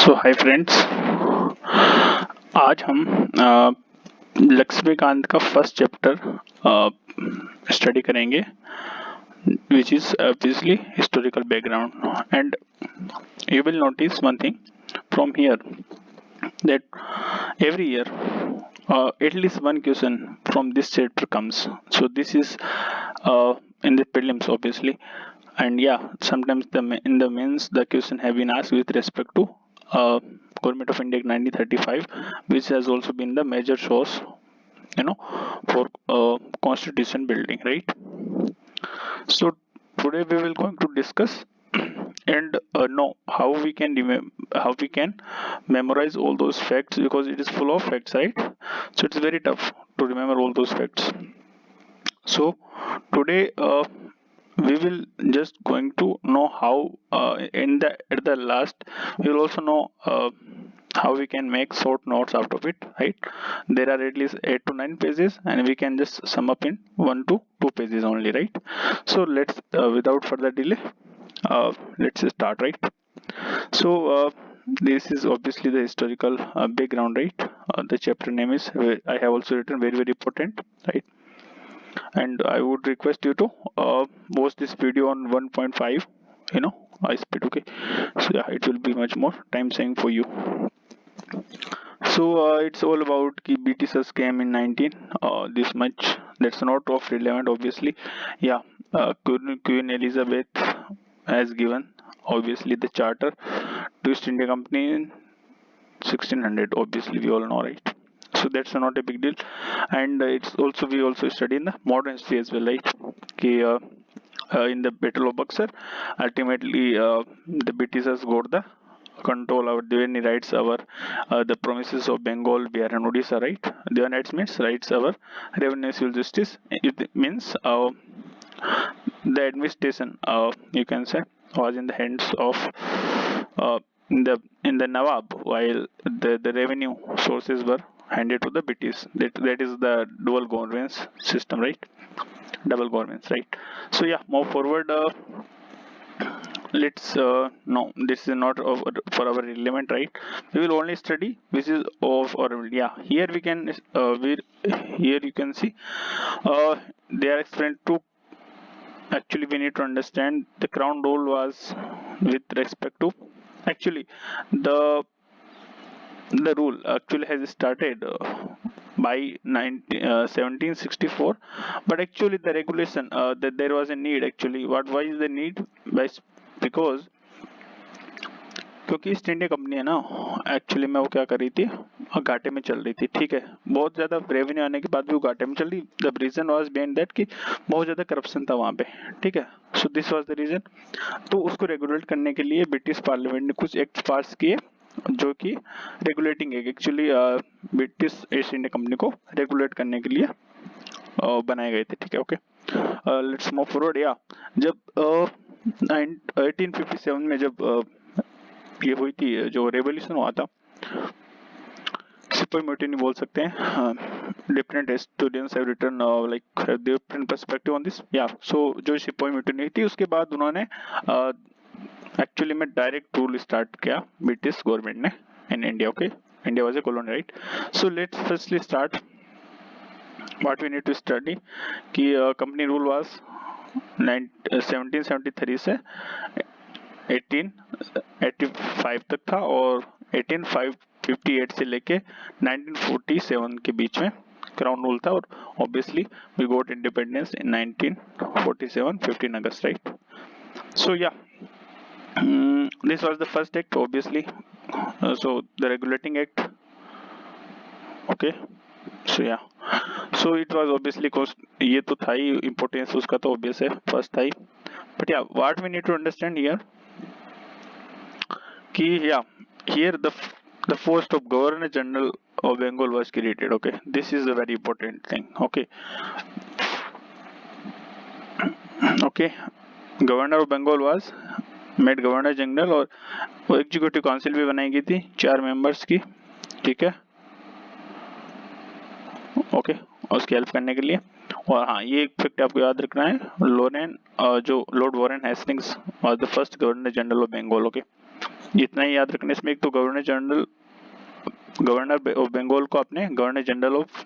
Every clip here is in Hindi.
सो हाय फ्रेंड्स, आज हम लक्ष्मीकांत का फर्स्ट चैप्टर स्टडी करेंगे, which is obviously historical background. And you will notice one thing from here, that every year at least one question from this chapter comes. So this is in the prelims obviously, and yeah, sometimes in the mains the question have been asked with respect to uh, Government of India Act 1935, which has also been the major source, you know, for constitution building, right? So today we will going to discuss and know how we can how we can memorize all those facts, because it is full of facts, right? So it's very tough to remember all those facts. So today we will just going to know how in the at the last we will also know how we can make short notes out of it, right? There are at least 8 to 9 pages and we can just sum up in 1 to 2 pages only, right? So let's without further delay, let's start, right? So this is obviously the historical background, right? The chapter name is I have also written very important, right? And I would request you to watch this video on 1.5, high speed, okay? So yeah, it will be much more time saving for you. So it's all about ki BTS came in 19 this much. That's not of relevant obviously. Yeah, Queen Elizabeth has given obviously the charter to East India Company in 1600, obviously we all know, right? So that's not a big deal. And it's also we also study in the modern history as well, right? Ki, in the Battle of Buxar, ultimately the Britishers got the control over Devani rights our the promises of Bengal, Bihar and Odisha, right? Devani rights means rights our revenue civil justice. It means the administration, you can say, was in the hands of uh, in the Nawab, while the revenue sources were handed to the British. That is the dual governance system, right? Double governance, right? So yeah, move forward. Let's no, this is not for our relevant, right? We will only study which is of or yeah. Here we can here you can see they are explained to. Actually, we need to understand the crown rule was with respect to, actually, the the rule actually has started by 1764, but actually the regulation, that there was a need. Actually, what why is the need? by Because क्योंकि ईस्ट इंडिया कंपनी है ना, एक्चुअली में वो क्या कर रही थी, घाटे में चल रही थी, ठीक है? बहुत ज्यादा रेवेन्यू आने के बाद भी वो घाटे में चल रही। The reason was behind that कि बहुत ज्यादा करप्शन था वहां पे, ठीक है? So this was the reason. तो उसको रेगुलेट करने के लिए ब्रिटिश पार्लियामेंट ने कुछ एक्ट पास किए, जो कि रेगुलेटिंग है, actually British east India company को रेगुलेट करने के लिए बनाए गए थे, ठीक है? Okay, let's move forward. या जब 1857 में जब ये हुई थी, जो रेवोल्यूशन हुआ था, सिपाही म्यूटिनी बोल सकते हैं। Different students have written like different perspective on this. या सो जो सिपाही म्यूटिनी थी उसके बाद उन्होंने एक्चुअली में डायरेक्ट रूल स्टार्ट किया ब्रिटिश गवर्नमेंट ने in India. Okay, India was a colony, right? So let's firstly start what we need to study कि कंपनी रूल वाज 1773 से 1885 तक था, और 1858 से लेके 1947 के बीच में क्राउन रूल था, और obviously we got independence in 1947 15 August, right? So yeah this was the first act obviously, so the regulating act, okay? So yeah, so it was obviously cost, ये तो था ही, importance उसका तो obvious है, first था ही, but yeah, what we need to understand here कि yeah, here the post of Governor General of Bengal was created, okay? This is a very important thing, okay? Okay, Governor of Bengal was made Governor General, और वो एग्जीक्यूटिव काउंसिल भी बनाई गई थी 4 मेंबर्स की, ठीक है? ओके, उसकी हेल्प करने के लिए। और हाँ, ये एक फैक्ट आपको याद रखना है, जो lord Warren Hastings was the first governor general of Bengal, okay? इतना ही याद रखना इसमें। एक तो गवर्नर ऑफ बंगाल को आपने governor general of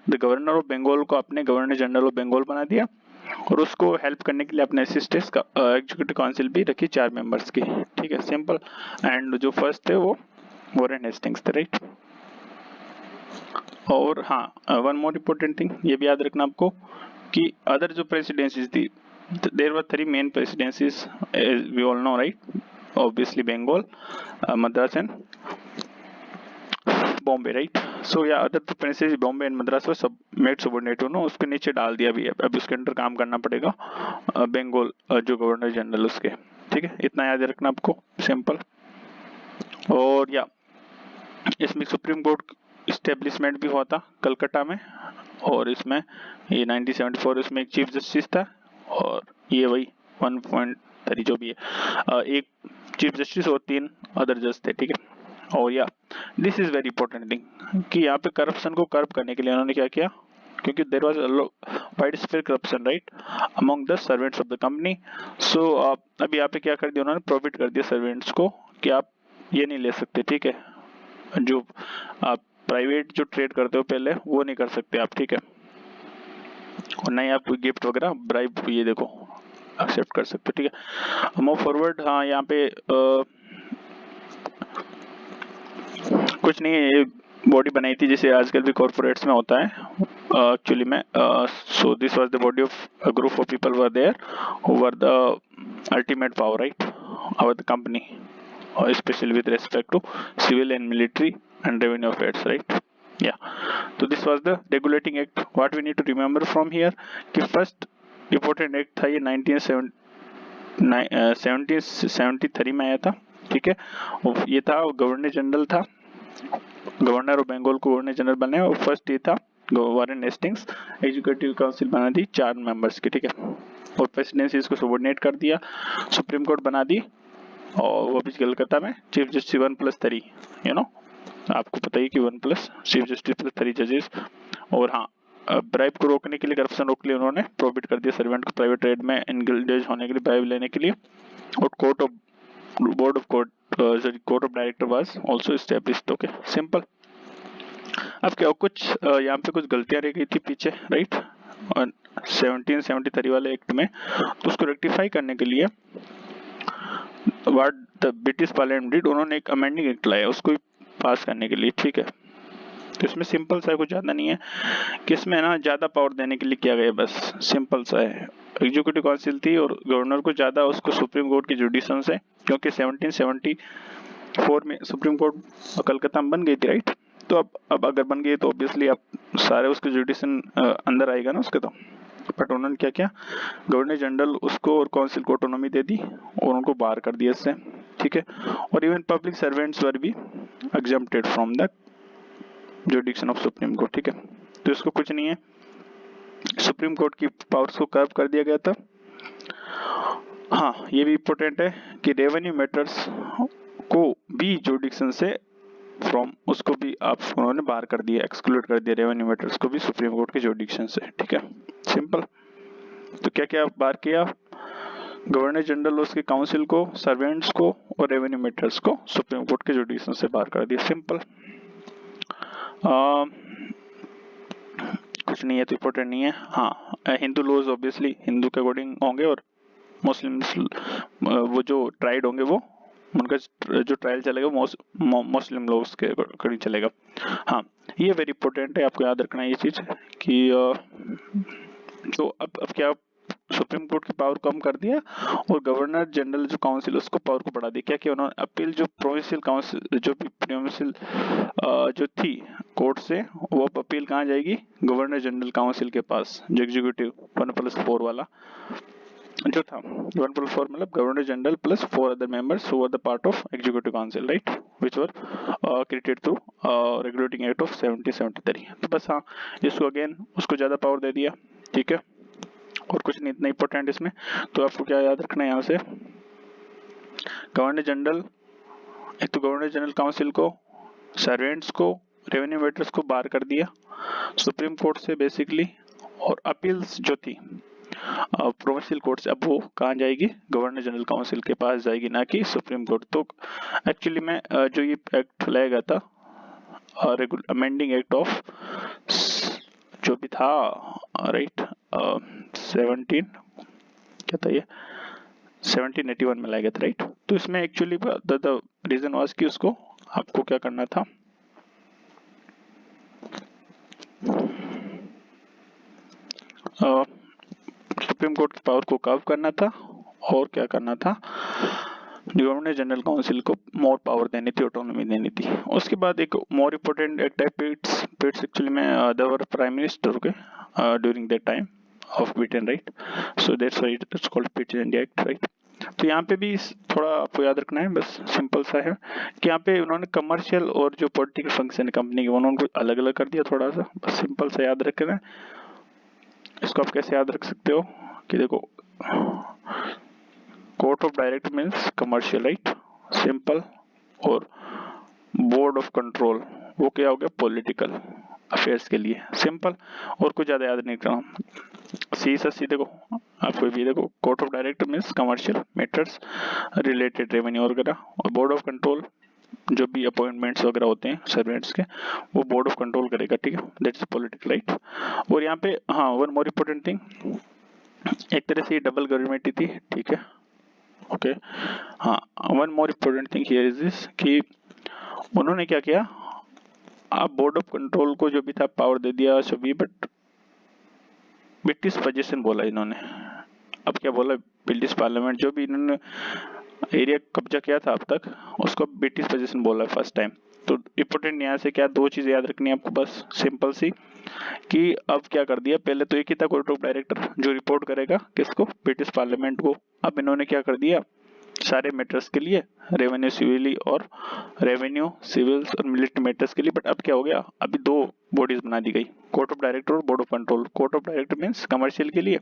the governor of Bengal को आपने गवर्नर जनरल ऑफ बंगाल बना दिया, और उसको हेल्प करने के लिए अपने असिस्टेंट का एग्जीक्यूटिव काउंसिल भी रखी 4 मेंबर्स की, ठीक है, सिंपल। एंड जो फर्स्ट थे वो वॉरेन हेस्टिंग्स थे, राइट। और हाँ, वन मोर इम्पोर्टेंट थिंग ये भी याद रखना आपको कि अदर जो प्रेसिडेंसीज थी, there were 3 main presidencies, we all know, right. Obviously Bengal, Madras and Bombay, right. So yeah other presidency Bombay and Madras were सब मेड सबऑर्डिनेट, उन्होंने उसके नीचे डाल दिया भी है, अब उसके अंडर काम करना पड़ेगा बंगाल जो गवर्नर जनरल उसके, ठीक है। इतना याद रखना आपको, सिंपल। और या इसमें सुप्रीम कोर्ट इस्टेब्लिशमेंट भी हुआ था कलकत्ता में, और इसमें ये 1974 इसमें एक चीफ जस्टिस था, और ये वही 1.3 जो भी है, एक चीफ जस्टिस और 3 अदर जज थे, ठीक है। और या this is very important thing कि यहाँ पे करप्शन को कर्ब करने के लिए उन्होंने क्या किया, क्योंकि there was wide spread corruption, right, among the servants of the company. So अभी यहाँ पे क्या कर दिया उन्होंने, प्रोहिबिट कर दिया सर्वेंट्स को कि आप ये नहीं ले सकते, ठीक है, जो आप प्राइवेट जो ट्रेड करते हो पहले वो नहीं कर सकते आप, ठीक है। और नहीं आप गिफ्ट वगैरह ब्राइब ये देखो एक्सेप्ट कर सकते हो, ठीक है। मूव फॉरवर्ड, हाँ यहाँ पे कुछ नहीं है, ये बॉडी बनाई थी जैसे आजकल भी कॉर्पोरेट्स में होता है एक्चुअली में। So this was the body of a group of people were there who were the ultimate power, right, over the company, especially with respect to civil and military and revenue affairs, right? Yeah. So this was the regulating act. What we need to remember from here कि first important act था ये 1773 में आया था, ठीक है। और ये था गवर्नर जनरल था, गवर्नर ऑफ बंगाल को गवर्नर जनरल बने, और फर्स्ट ये था वॉरेन हेस्टिंग्स एग्जीक्यूटिव काउंसिल बना दी 4 मेंबर्स की, ठीक है। और प्रेसिडेंसी इसको सबऑर्डिनेट कर दिया, सुप्रीम कोर्ट बना दी, और वो भी कलकत्ता में चीफ जस्टिस 1+3, यू नो आपको पता ही कि 1+ चीफ जस्टिस प्लस 3 जजेस। और हाँ, ब्राइब को रोकने के लिए, करप्शन रोकने के लिए उन्होंने प्रोहिबिट कर दिया सर्वेंट को प्राइवेट ट्रेड में एंगेज होने के लिए, ब्राइब लेने के लिए। और board of court of director was also established, okay, simple. अब क्या कुछ यहाँ पे कुछ गलतियां रह गई थी पीछे, राइट, और 1773 वाले एक्ट में, तो उसको रेक्टिफाई करने के लिए what the British parliament did, उन्होंने एक अमेंडिंग एक्ट लाया उसको पास करने के लिए, ठीक है। तो इसमें सिंपल सा है, कुछ ज्यादा नहीं है कि इसमें ना ज्यादा पावर देने के लिए किया गया, बस सिंपल सा है। एग्जीक्यूटिव काउंसिल थी और गवर्नर को ज्यादा उसको सुप्रीम कोर्ट की जुडिशन से, क्योंकि 1774 में सुप्रीम कोर्ट कलकत्ता में बन गई थी, राइट। तो अब अगर बन गई तो ऑब्वियसली अब सारे उसके जुडिशन अंदर आएगा ना उसके, तो बट उन्होंने क्या किया, गवर्नर जनरल उसको और काउंसिल को ऑटोनॉमी दे दी और उनको बाहर कर दिया इससे, ठीक है। और इवन पब्लिक सर्वेंट्स वर भी exempted from the जुडिक्शन of supreme court, ठीक है। तो इसको कुछ नहीं है, सुप्रीम कोर्ट की पावर्स को कर्व कर दिया गया था। हाँ, ये भी इम्पोर्टेंट है कि रेवेन्यू मैटर्स को भी जुडिक्शन से फ्रॉम उसको भी आप उन्होंने बाहर कर दिया, एक्सक्लूड कर दिया रेवेन्यू मैटर्स को भी सुप्रीम कोर्ट के जुडिक्शन से, ठीक है, सिंपल। तो क्या क्या बाहर किया, गवर्नर जनरल उसके काउंसिल को, सर्वेंट्स को और रेवेन्यू मैटर्स को सुप्रीम कोर्ट के जुडिक्शन से बाहर कर दिया, सिंपल। कुछ नहीं है तो इम्पोर्टेंट नहीं है। हाँ, हिंदू लॉज ऑब्वियसली हिंदू के अकॉर्डिंग होंगे, और मुस्लिम्स वो जो ट्राइड होंगे वो उनका जो ट्रायल चलेगा मुस्लिम लॉज के अकॉर्डिंग चलेगा। हाँ, ये वेरी इंपॉर्टेंट है, आपको याद रखना है ये चीज कि जो अब क्या सुप्रीम कोर्ट की पावर कम कर दिया और गवर्नर जनरल जो काउंसिल उसको पावर को बढ़ा दिया। क्या किया उन्होंने, अपील जो प्रोविंशियल काउंसिल जो प्रोविंशियल जो थी कोर्ट से, वो अपील कहाँ जाएगी, गवर्नर जनरल काउंसिल के पास, जो एग्जीक्यूटिव 1+4 वाला जो था। 1+4 मतलब governor general plus 4 other members who were the part of executive council, right, which were created through regulating act of 1773। तो बस हाँ, इसको अगेन उसको ज्यादा पावर दे दिया, ठीक है। और कुछ नहीं, इतना इंपॉर्टेंट इसमें। तो आपको क्या याद रखना है यहाँ से, गवर्नर जनरल, एक तो गवर्नर जनरल काउंसिल को, सर्वेंट्स को, रेवेन्यू मैटर्स को बाहर कर दिया सुप्रीम कोर्ट से बेसिकली, और अपील्स जो थी प्रोविंशियल कोर्ट से अब वो कहाँ जाएगी, गवर्नर जनरल काउंसिल के पास जाएगी, ना कि सुप्रीम कोर्ट। तो एक्चुअली में जो ये एक्ट लाया गया था, अमेंडिंग एक्ट ऑफ जो भी था, राइट, 17 क्या था ये, 1781 में लाया गया था, राइट। तो इसमें एक्चुअली द रीजन वाज कि उसको आपको क्या करना था, सुप्रीम कोर्ट की पावर को कर्व करना था, और क्या करना था, गवर्नर जनरल काउंसिल को मोर पावर देनी थी, ऑटोनॉमी देनी थी। उसके बाद एक मोर इम्पोर्टेंट एक्ट है पिट्स एक्चुअली में देवर प्राइम मिनिस्टर के during that time of Britain, right. So that's why it's called Pitt's India act, right. तो यहाँ पे भी थोड़ा आपको याद रखना है, बस सिंपल सा है कि यहाँ पे उन्होंने कमर्शियल और जो पॉलिटिकल फंक्शन है कंपनी के, उन्होंने अलग अलग कर दिया थोड़ा सा, बस सिंपल सा याद रखना है। इसको आप कैसे याद रख सकते हो कि देखो, court of direct means commercial, right, simple, और बोर्ड ऑफ कंट्रोल वो क्या हो गया, पॉलिटिकल अफेयर्स के लिए, सिंपल, और कुछ ज्यादा याद नहीं करना। सी देखो, आपको भी देखो, court of direct means commercial matters related revenue वगैरह, और बोर्ड ऑफ कंट्रोल जो भी अपॉइंटमेंट्स वगैरह होते हैं सर्वेंट्स के, वो बोर्ड ऑफ कंट्रोल करेगा, ठीक है, दैट्स पॉलिटिकल, राइट। और यहाँ पे हाँ, वन मोर इम्पोर्टेंट थिंग, एक तरह से ये डबल गवर्नमेंट ही थी, ठीक है, ओके। हाँ, one more important thing here is this कि उन्होंने क्या किया, आप बोर्ड ऑफ कंट्रोल को जो भी था पावर दे दिया सभी, बट ब्रिटिश पोजीशन बोला इन्होंने। अब क्या बोला, ब्रिटिश पार्लियामेंट जो भी इन्होंने एरिया कब्जा किया था अब तक, उसको ब्रिटिश पोजीशन बोला फर्स्ट टाइम। तो इम्पोर्टेंट यहाँ से क्या, दो चीजें याद रखनी है आपको, बस सिंपल सी, कि अब क्या कर दिया, पहले तो एक ही था कोर्ट ऑफ डायरेक्टर जो रिपोर्ट करेगा किसको, ब्रिटिश पार्लियामेंट को। अब इन्होंने क्या कर दिया, सारे मैटर्स के लिए, रेवेन्यू सिविली और रेवेन्यू सिविल और मिलिट्री मैटर्स के लिए, बट अब क्या हो गया, अभी दो बॉडीज बना दी गई, कोर्ट ऑफ डायरेक्टर और board of control. Court of director means commercial के लिए,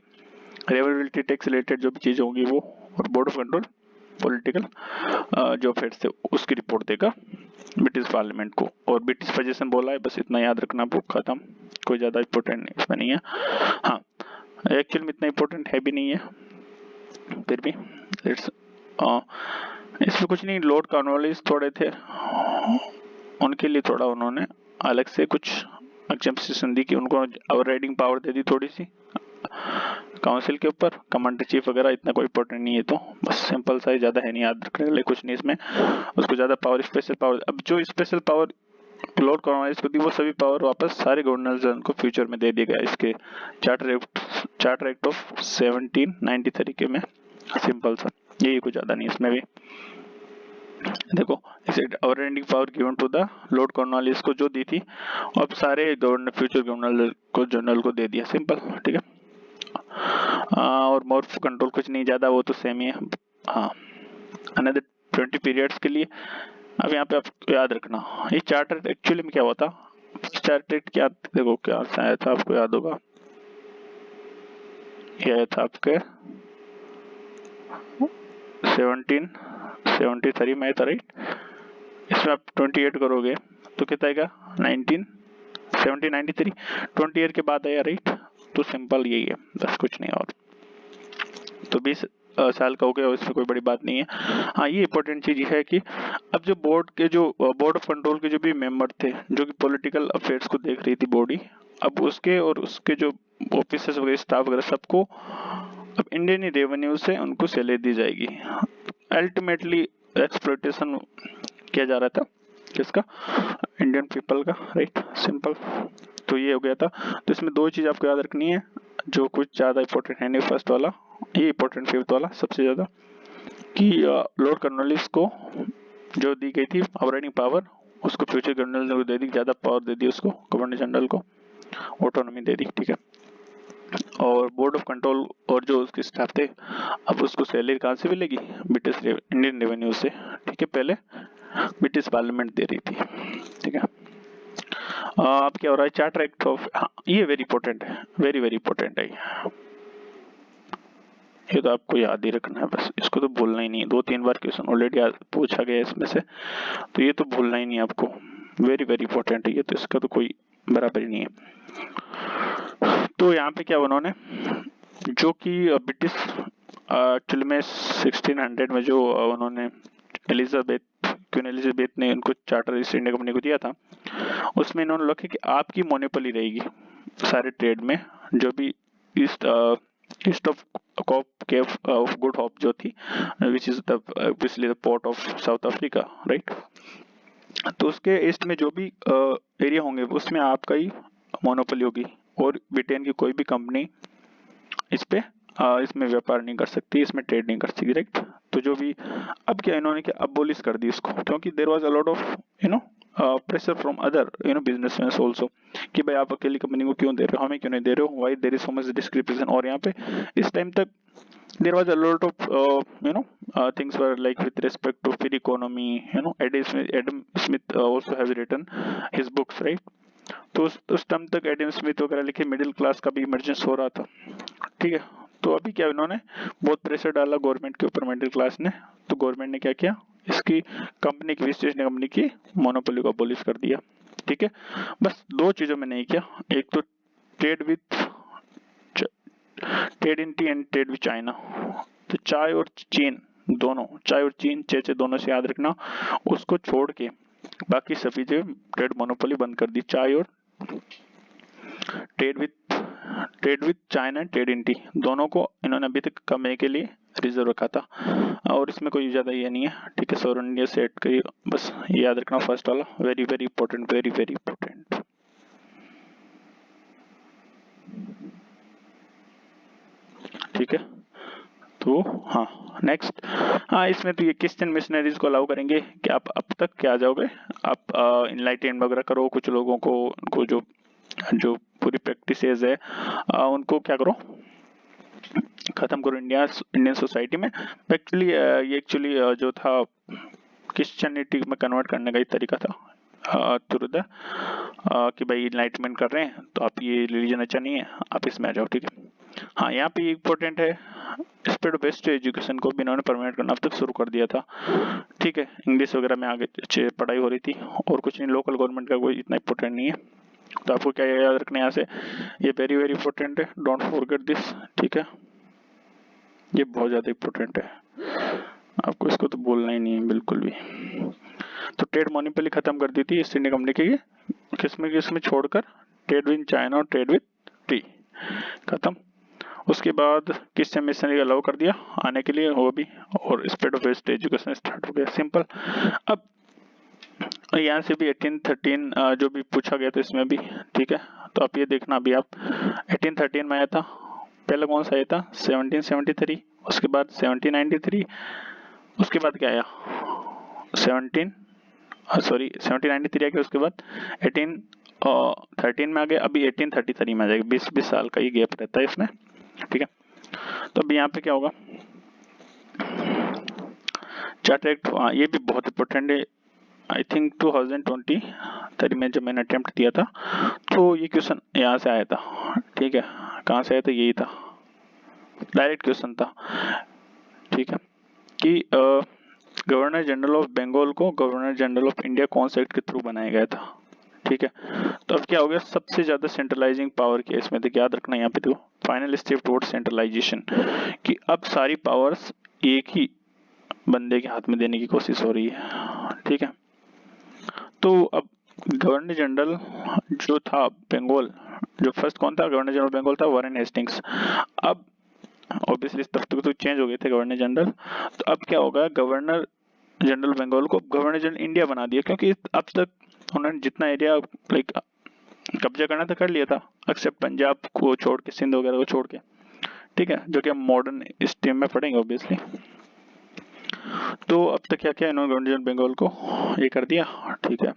रेवेन्यू टैक्स रिलेटेड जो भी चीजें होंगी वो, और बोर्ड ऑफ कंट्रोल पॉलिटिकल जो अफेयर्स थे उसकी रिपोर्ट देगा ब्रिटिश पार्लियामेंट को। और ब्रिटिश पोजीशन बोला है, बस इतना याद रखना, बुक खत्म, कोई ज्यादा इंपॉर्टेंट इसमें नहीं है। हाँ, एक्चुअल में इतना इंपॉर्टेंट है भी नहीं है, फिर भी इट्स इसमें कुछ नहीं, लॉर्ड कॉर्नवालिस थोड़े थे, उनके लिए थोड़ा उन्होंने अलग से कुछ एग्जेम्पशन दी कि उनको ओवर राइडिंग पावर दे दी थोड़ी सी काउंसिल के ऊपर, कमांडर चीफ वगैरह, इतना कोई इंपॉर्टेंट नहीं है। तो बस सिंपल सा ही, ज्यादा है नहीं, याद रखने के लिए कुछ नहीं इसमें, उसको ज्यादा पावर, स्पेशल पावर, अब जो स्पेशल पावर लॉर्ड कॉर्नवालिस को दी, वो सभी पावर वापस सारे गवर्नर जनरल को फ्यूचर में दे दिया गया इसके चार्टर एक्ट ऑफ 1793 के में, सिंपल सा, यही कुछ ज्यादा नहीं इसमें भी। देखो, इसे overriding power given to the lord Cornwallis को जो दी थी, अब सारे गवर्नर फ्यूचर गवर्नर को जनरल को दे दिया, सिंपल, ठीक है। और मोर कंट्रोल कुछ नहीं ज्यादा, वो तो सेम ही है। हाँ, अनदर 20 पीरियड्स के लिए। अब यहाँ पे आपको याद रखना, ये चार्टर एक्चुअली में क्या होता, चार्टर क्या, देखो क्या आया था, आपको याद होगा, ये आया था आपके 1773 में आया था, राइट। इसमें आप 28 करोगे तो कितना आएगा, 1793, 20 ईयर के बाद आया, राइट। तो सिंपल यही है, बस कुछ नहीं और। तो 20 साल का हो गया, इसमें कोई बड़ी बात नहीं है। हाँ, ये इंपॉर्टेंट चीज है कि अब जो बोर्ड ऑफ कंट्रोल के जो भी मेंबर थे, जो कि पॉलिटिकल अफेयर्स को देख रही थी बॉडी, अब उसके और उसके जो ऑफिसर्स वगैरह, स्टाफ वगैरह, सबको अब इंडियन रेवेन्यू से उनको सैलरी दी जाएगी। अल्टीमेटली एक्सप्लॉइटेशन किया जा रहा था किसका, इंडियन पीपल का, राइट, सिंपल। तो ये हो गया था। तो इसमें दो चीज आपको याद रखनी है, जो कुछ ज्यादा इंपॉर्टेंट है नहीं, फर्स्ट वाला ये इंपॉर्टेंट, फिफ्थ वाला सबसे ज्यादा, कि लॉर्ड कॉर्नवालिस को जो दी गई थी ओवरराइडिंग पावर, उसको फ्यूचर गवर्नर को दे दी, ज्यादा पावर दे दी उसको, गवर्नर जनरल को ऑटोनॉमी दे दी, ठीक है। और बोर्ड ऑफ कंट्रोल और जो उसके स्टाफ थे, अब उसको सैलरी कहाँ से मिलेगी, ब्रिटिश इंडियन रेवेन्यू से, ठीक है। पहले ब्रिटिश पार्लियामेंट दे रही थी, ठीक है। अब क्या हो रहा है, चार्टर एक्ट ऑफ, ये वेरी इंपॉर्टेंट है, वेरी वेरी इंपॉर्टेंट है ये तो आपको याद ही रखना है, बस इसको तो भूलना ही नहीं है। 2-3 बार क्वेश्चन ऑलरेडी पूछा गया इसमें से, तो ये तो भूलना ही नहीं है आपको, वेरी वेरी इंपॉर्टेंट है ये, तो इसका तो कोई बराबर ही नहीं है। तो यहाँ पे क्या उन्होंने जो कि ब्रिटिश एक्चुअली में 1600 में जो उन्होंने क्वीन एलिजाबेथ ने उनको चार्टर ईस्ट इंडिया कंपनी को दिया था, उसमें इन्होंने लिखा कि आपकी मोनोपोली रहेगी सारे ट्रेड में, जो भी east east of cop cape of good hope जो थी, which is the obviously the port of South Africa, right. तो उसके ईस्ट में जो भी एरिया होंगे उसमें आपका ही मोनोपोली होगी, और ब्रिटेन की कोई भी कंपनी इस पे इसमें व्यापार नहीं कर सकती, इसमें ट्रेड नहीं कर सकती, राइट। तो जो भी अब क्या इन्होंने क्या अबोलिश कर दी इसको, क्योंकि there was a lot of pressure from other businessman also, कि भाई आप अकेली कंपनी को क्यों दे रहे हो, हमें क्यों नहीं दे रहे हो, why there is so much discrepation. और यहाँ पे इस टाइम तक there was a lot of things were like with respect to free economy. Adam Smith also has written his books, right? तो उस टाइम तक एडम स्मिथ वगैरह लिखे मिडिल क्लास का भी इमर्जेंस हो रहा था, ठीक है। तो अभी क्या इन्होंने बहुत प्रेशर डाला गवर्नमेंट के ऊपर, मिडिल क्लास ने, तो गवर्नमेंट ने क्या किया, इसकी कंपनी की ईस्ट इंडिया कंपनी की मोनोपोली को अबॉलिश कर दिया, ठीक है। बस दो चीजों में नहीं किया, एक तो trade in T and trade with China. तो चाय और चीन दोनों, चाय और चीन चे दोनों से याद रखना, उसको छोड़ के बाकी सभी जगह ट्रेड मोनोपोली बंद कर दी। चाय और trade with China, trade in T, दोनों को इन्होंने अभी तक कमाने के लिए रिजर्व रखा था, और इसमें कोई ज्यादा ये नहीं है, ठीक है। सौर इंडिया सेट का बस ये याद रखना, फर्स्ट वाला very very important, very very important, ठीक है। तो हाँ नेक्स्ट, हाँ इसमें तो ये क्रिश्चियन मिशनरीज को अलाउ करेंगे कि आप अब तक क्या जाओगे, आप इनलाइटमेंट वगैरह करो, कुछ लोगों को जो जो पूरी प्रैक्टिसेस है उनको क्या करो, खत्म करो इंडियन सोसाइटी में। एक्चुअली ये एक्चुअली जो था क्रिश्चियनिटी में कन्वर्ट करने का ही तरीका था थ्रू द कि भाई इनलाइटमेंट कर रहे हैं तो आप ये रिलीजन अच्छा नहीं है, आप इसमें आ जाओ, ठीक है। हाँ यहाँ पे इम्पोर्टेंट है, स्प्रेड ऑफ बेस्ट एजुकेशन को भी इन्होंने परमानेंट करना अब तक शुरू कर दिया था, ठीक है। इंग्लिश वगैरह में आगे अच्छे पढ़ाई हो रही थी, और कुछ नहीं, लोकल गवर्नमेंट का कोई इतना इंपॉर्टेंट नहीं है। तो आपको क्या याद रखना है यहाँ से, ये वेरी वेरी इंपॉर्टेंट है, डोंट फॉरगेट दिस, ठीक है। ये बहुत ज्यादा इंपॉर्टेंट है, आपको इसको तो बोलना ही नहीं है बिल्कुल भी। तो ट्रेड मोनोपोली खत्म कर दी थी ईस्ट इंडिया कंपनी की, किसमें छोड़कर, ट्रेड विद चाइना और ट्रेड विद टी खत्म। उसके बाद क्रिश्चियन मिशनरी अलाउ कर दिया आने के लिए, वो भी, और spread of west education start हो गया, सिंपल। अब यहाँ से भी 1813 जो भी पूछा गया था इसमें भी, ठीक है। तो आप ये देखना, अभी आप 1813 में आया था, पहला कौन सा आया था 1773, उसके बाद 1793, उसके बाद क्या आया 1793 आ गया, उसके बाद 1813 में आ गया, अभी 1833 में आ जाएगा, 20 साल का ही गैप रहता है इसमें, ठीक है। तो अभी यहाँ पे क्या होगा, चार्टर एक्ट, ये भी बहुत इंपॉर्टेंट है, आई थिंक 2023 में जब मैंने अटेम्प्ट दिया था तो ये क्वेश्चन यहाँ से आया था, ठीक है। कहाँ से आया था, यही था, डायरेक्ट क्वेश्चन था, ठीक है, कि गवर्नर जनरल ऑफ बंगाल को गवर्नर जनरल ऑफ इंडिया कौन से एक्ट के थ्रू बनाया गया था, ठीक है। तो अब क्या हो गया, सबसे ज्यादा सेंट्रलाइजिंग पावर की इसमें, तो याद रखना यहाँ पे, तो फाइनल स्टेप टुवर्ड सेंट्रलाइजेशन, कि अब सारी पावर्स एक ही बंदे के हाथ में देने की कोशिश हो रही है, ठीक है। तो अब गवर्नर जनरल जो था बंगाल, जो फर्स्ट कौन था गवर्नर जनरल बंगाल था, वारेन हेस्टिंग्स। अब ऑब्वियसली तब तक तो चेंज हो गए थे गवर्नर जनरल, तो अब क्या होगा, गवर्नर जनरल बंगाल को गवर्नर जनरल इंडिया बना दिया, क्योंकि अब तक उन्होंने जितना एरिया लाइक कब्जा करना था कर लिया था, एक्सेप्ट पंजाब को छोड़ के, सिंध वगैरह को छोड़ के, ठीक है, जो कि हम मॉडर्न स्ट्रीम में पढ़ेंगे ऑब्वियसली। तो अब तक क्या क्या इन्होंने गवर्नर जनरल बंगाल को ये कर दिया, ठीक है,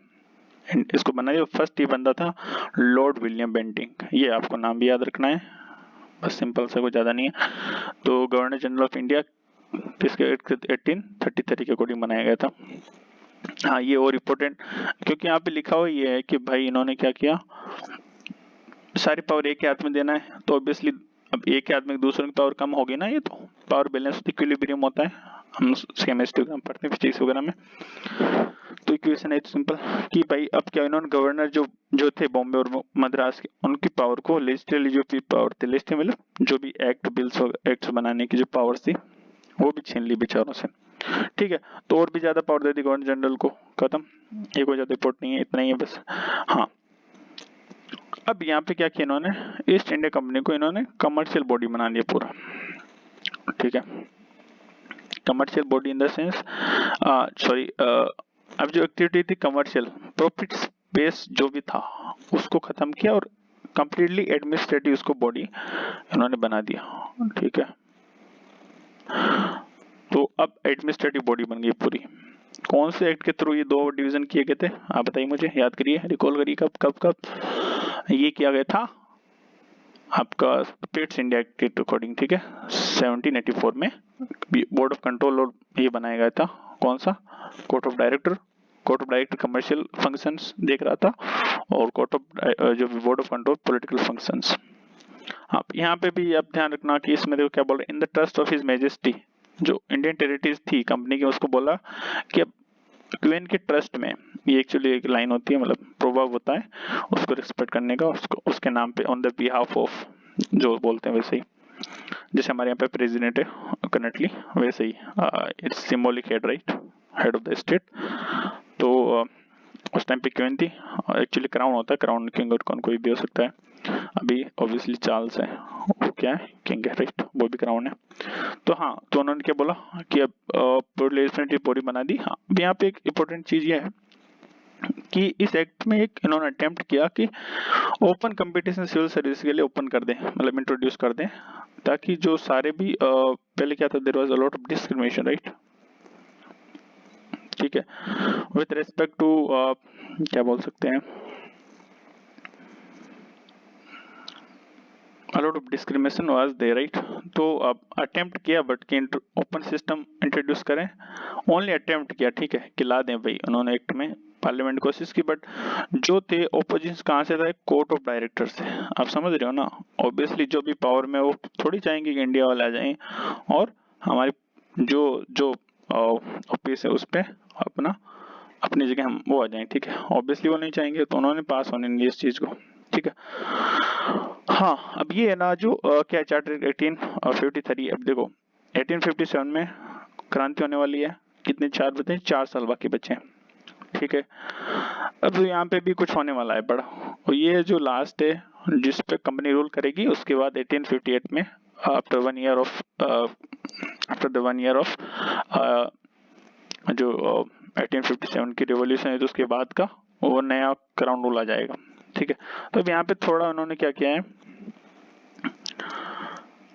इसको बना दिया। फर्स्ट ये बंदा था लॉर्ड विलियम बेंटिंग, ये आपको नाम भी याद रखना है, बस सिंपल सा, कोई ज्यादा नहीं है। तो गवर्नर जनरल ऑफ इंडिया किसके 1833 के अकॉर्डिंग बनाया गया था। हाँ ये और इम्पोर्टेंट, क्योंकि यहाँ पे लिखा हुआ ये है कि भाई इन्होंने क्या किया, सारी पावर एक के हाथ में देना है, तो ऑब्वियसली अब एक के हाथ में दूसरों की पावर कम होगी ना, ये तो पावर बैलेंस इक्विलिब्रियम होता है, हम केमिस्ट्री वगैरह पढ़ते हैं, फिजिक्स वगैरह में। तो तो इक्वेशन है सिंपल कि भाई अब क्या इन्होंने गवर्नर जो थे बॉम्बे और मद्रास के, उनकी पावर को लेजिस्लेटिव जो भी पावर थी, लेजिस्लेटिव मतलब जो भी एक्ट बिल्स एक्ट्स बनाने की जो पावर थी वो भी छीन ली बेचारों से। ठीक है, तो और भी ज्यादा पावर दे दी गवर्नर जनरल को, खत्म। एक और ज्यादा रिपोर्ट नहीं है, इतना ही है बस। हाँ, अब यहाँ पे क्या किया इन्होंने, ईस्ट इंडिया कंपनी को इन्होंने कमर्शियल बॉडी बना दिया पूरा। ठीक है, commercial body in the sense, sorry, अब जो एक्टिविटी थी कमर्शियल, प्रॉफिट बेस जो भी था उसको खत्म किया और कंप्लीटली एडमिनिस्ट्रेटिव उसको बॉडी इन्होंने बना दिया। ठीक है, तो अब एडमिनिस्ट्रेटिव बॉडी बन गई पूरी। कौन से एक्ट के थ्रू ये दो डिवीजन किए गए थे, आप बताइए मुझे, याद करिए, रिकॉल करिए, कब कब कब ये किया गया था आपका पेट्स इंडिया एक्ट के अकॉर्डिंग। ठीक है, 1784 में बोर्ड ऑफ कंट्रोल और ये बनाया गया था, कौन सा, court of director commercial functions देख रहा था, और कोर्ट ऑफ जो board of control political functions. आप यहाँ पे भी आप ध्यान रखना कि इसमें देखो क्या बोल रहे हैं, in the trust of his majesty, जो इंडियन टेरिटरीज थी कंपनी की, उसको बोला कि अब क्वीन के ट्रस्ट में, ये एक्चुअली एक लाइन होती है, मतलब प्रोवर्ब होता है, उसको रिस्पेक्ट करने का, उसको उसके नाम पे ऑन द बिहाफ ऑफ, जो बोलते हैं वैसे ही, जैसे हमारे यहाँ पे प्रेसिडेंट है करंटली, वैसे ही it's symbolic head, right, head of the state. तो उस टाइम पे क्वीन थी, एक्चुअली क्राउन होता है, क्राउन किंग और कौन कोई भी हो सकता है। अभी ऑब्वियसली चार्ल्स है, वो क्या है, किंग है, राइट, वो भी क्राउन है। तो हाँ, तो उन्होंने क्या बोला कि अब लेजिस्लेटिव बॉडी बना दी। हाँ, यहाँ पे एक इम्पोर्टेंट चीज ये है कि इस एक्ट में एक इन्होंने अटेम्प्ट किया कि ओपन कंपटीशन सिविल सर्विस के लिए ओपन कर दें, मतलब इंट्रोड्यूस कर दें, ताकि जो सारे भी पहले क्या था, there was a lot of discrimination, right. ठीक है, विथ रेस्पेक्ट टू क्या बोल सकते हैं, a lot of discrimination was there, right। तो अब अटेम्प्ट किया बट कि ओपन सिस्टम इंट्रोड्यूस करें, ओनली अटेम्प्ट किया, ठीक है, कि ला दें भाई, उन्होंने एक्ट में पार्लियामेंट कोशिश की, बट जो थे ओपोजिशन कहाँ से था, कोर्ट ऑफ डायरेक्टर से। आप समझ रहे हो ना, ऑब्वियसली जो भी पावर में, वो थोड़ी चाहेंगे कि इंडिया वाले आ जाएं और हमारी जो जो ऑफिस है उस पर अपना अपनी जगह हम वो आ जाएं। ठीक है, ऑब्वियसली वो नहीं चाहेंगे, तो उन्होंने पास होने नहीं दिया इस चीज को। ठीक है, हाँ, अब ये है ना जो क्या चार्टर 1853, अब देखो 1857 में क्रांति होने वाली है, कितने, 4 बचे, 4 साल बाकी बचे हैं। ठीक है, अब यहाँ पे भी कुछ होने वाला है बड़ा, और ये जो लास्ट है जिस पे कंपनी रूल करेगी, उसके बाद 1858 में आफ्टर द 1 ईयर ऑफ जो 1857 की रिवॉल्यूशन है, तो उसके बाद का वो नया क्राउन रूल आ जाएगा। ठीक है, तो अब यहाँ पे थोड़ा उन्होंने क्या किया है,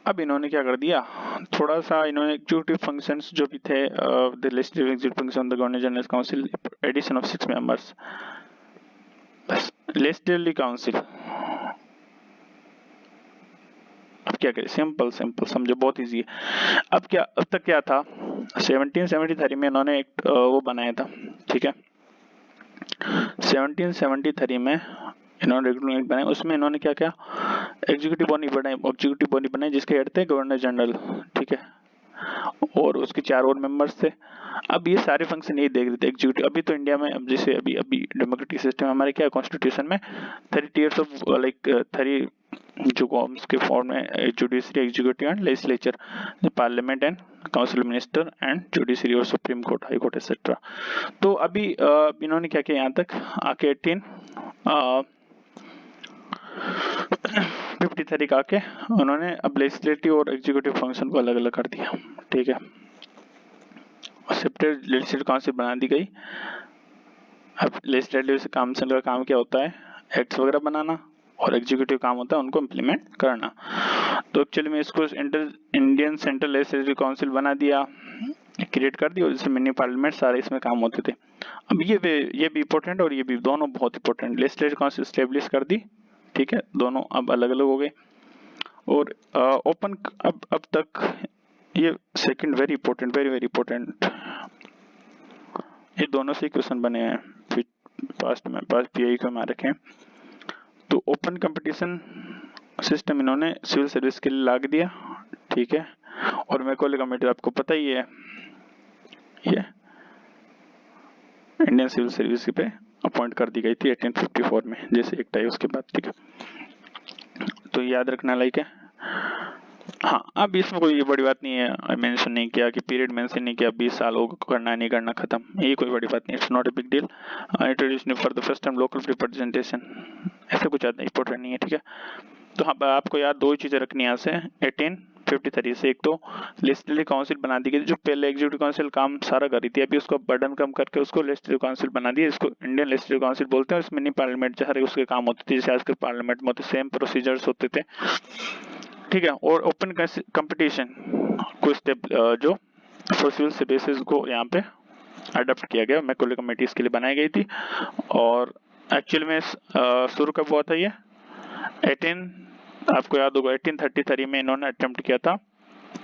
अब इन्होंने क्या कर दिया, थोड़ा सा इन्होंने एग्जीक्यूटिव फंक्शंस जो भी थे, the legislative executive function the governor general council, addition of 6 members, बस लेजिस्लेटिव काउंसिल। अब क्या करें, सिंपल सिंपल समझो, बहुत इजी है। अब क्या, अब तक क्या था, 1773 में इन्होंने एक वो बनाया था। ठीक है, 1773 में इन्होंने रेगुलेशन बनाया, उसमें इन्होंने क्या क्या, एग्जीक्यूटिव बॉडी बनाई जिसके हेड थे गवर्नर जनरल। ठीक है, और उसके 4 और मेंबर्स थे। अब ये सारे फंक्शन यही देख रहे थे एग्जीक्यूटिव। अभी तो इंडिया में, अब जैसे अभी अभी डेमोक्रेटिक सिस्टम हमारे क्या कॉन्स्टिट्यूशन में 30 ईयर्स ऑफ लाइक 30 जो कॉम्स के फॉर्म में, judiciary, executive and legislature, parliament and council minister and judiciary और supreme court, high court etcetera. तो अभी इन्होंने क्या किया, यहाँ तक आके 1853 आके उन्होंने अब लेजिस्लेटिव और एग्जीक्यूटिव फंक्शन को अलग अलग कर दिया। ठीक है, सेपरेट लेजिस्लेटिव काउंसिल बना दी गई। अब लेजिस्लेटिव काउंसिल का काम क्या होता है, एक्ट्स वगैरह बनाना, और एग्जीक्यूटिव काम होता है उनको इम्प्लीमेंट करना। तो एक्चुअली में इसको इंडियन सेंट्रल लेजिस्लेटिव काउंसिल बना दिया, क्रिएट कर दिया, और जैसे मिनी पार्लियामेंट सारे इसमें काम होते थे। अब ये भी इंपॉर्टेंट और ये भी दोनों बहुत इंपॉर्टेंट, लेजिस्लेटिव काउंसिल स्टेब्लिश कर दी। ठीक है, दोनों अब अलग अलग हो गए। और ओपन अब तक ये second very important, very very important, ये दोनों से क्वेश्चन बने हैं पास्ट पीआई को हमारे रखे। तो ओपन कंपटीशन सिस्टम इन्होंने सिविल सर्विस के लिए लाग दिया। ठीक है, और मैकॉले कमेटी आपको पता ही है, ये इंडियन सिविल सर्विस पे अपॉइंट कर दी गई थी 1854 में, जैसे एक्ट आई उसके बाद। ठीक है, तो याद रखना लाइक है। हाँ, अब इसमें कोई बड़ी बात नहीं है, मेंशन नहीं किया कि पीरियड मेंशन नहीं किया 20 साल हो करना है नहीं करना, खत्म, ये कोई बड़ी बात नहीं, it's not a big deal. Introduce for the first time local representation, ऐसा कुछ ज़्यादा इंपॉर्टेंट नहीं है। ठीक है, तो हाँ आपको याद दो ही चीज़ें रखनी है यहाँ से 1853 से। एक तो लेजिस्लेटिव काउंसिल बना दी गई, जो पहले एग्जीक्यूटिव काउंसिल काम सारा कर रही थी, अभी उसको बर्डन कम करके उसको लेजिस्लेटिव काउंसिल बना दिया। इसको इंडियन लेजिस्लेटिव काउंसिल बोलते हैं। इसमें नहीं पार्लियामेंट जहाँ उसके काम होते थे, जैसे आजकल पार्लियामेंट में होते, सेम प्रोसीजर्स होते थे। ठीक है, और ओपन कंपटीशन को स्टेप जो फॉर सिविल सर्विसेज को यहाँ पे अडॉप्ट किया गया, मैकॉले कमेटी इसके लिए बनाई गई थी। और एक्चुअल में शुरू कब हुआ था ये, 18 आपको याद होगा 1833 में इन्होंने अटेम्प्ट किया था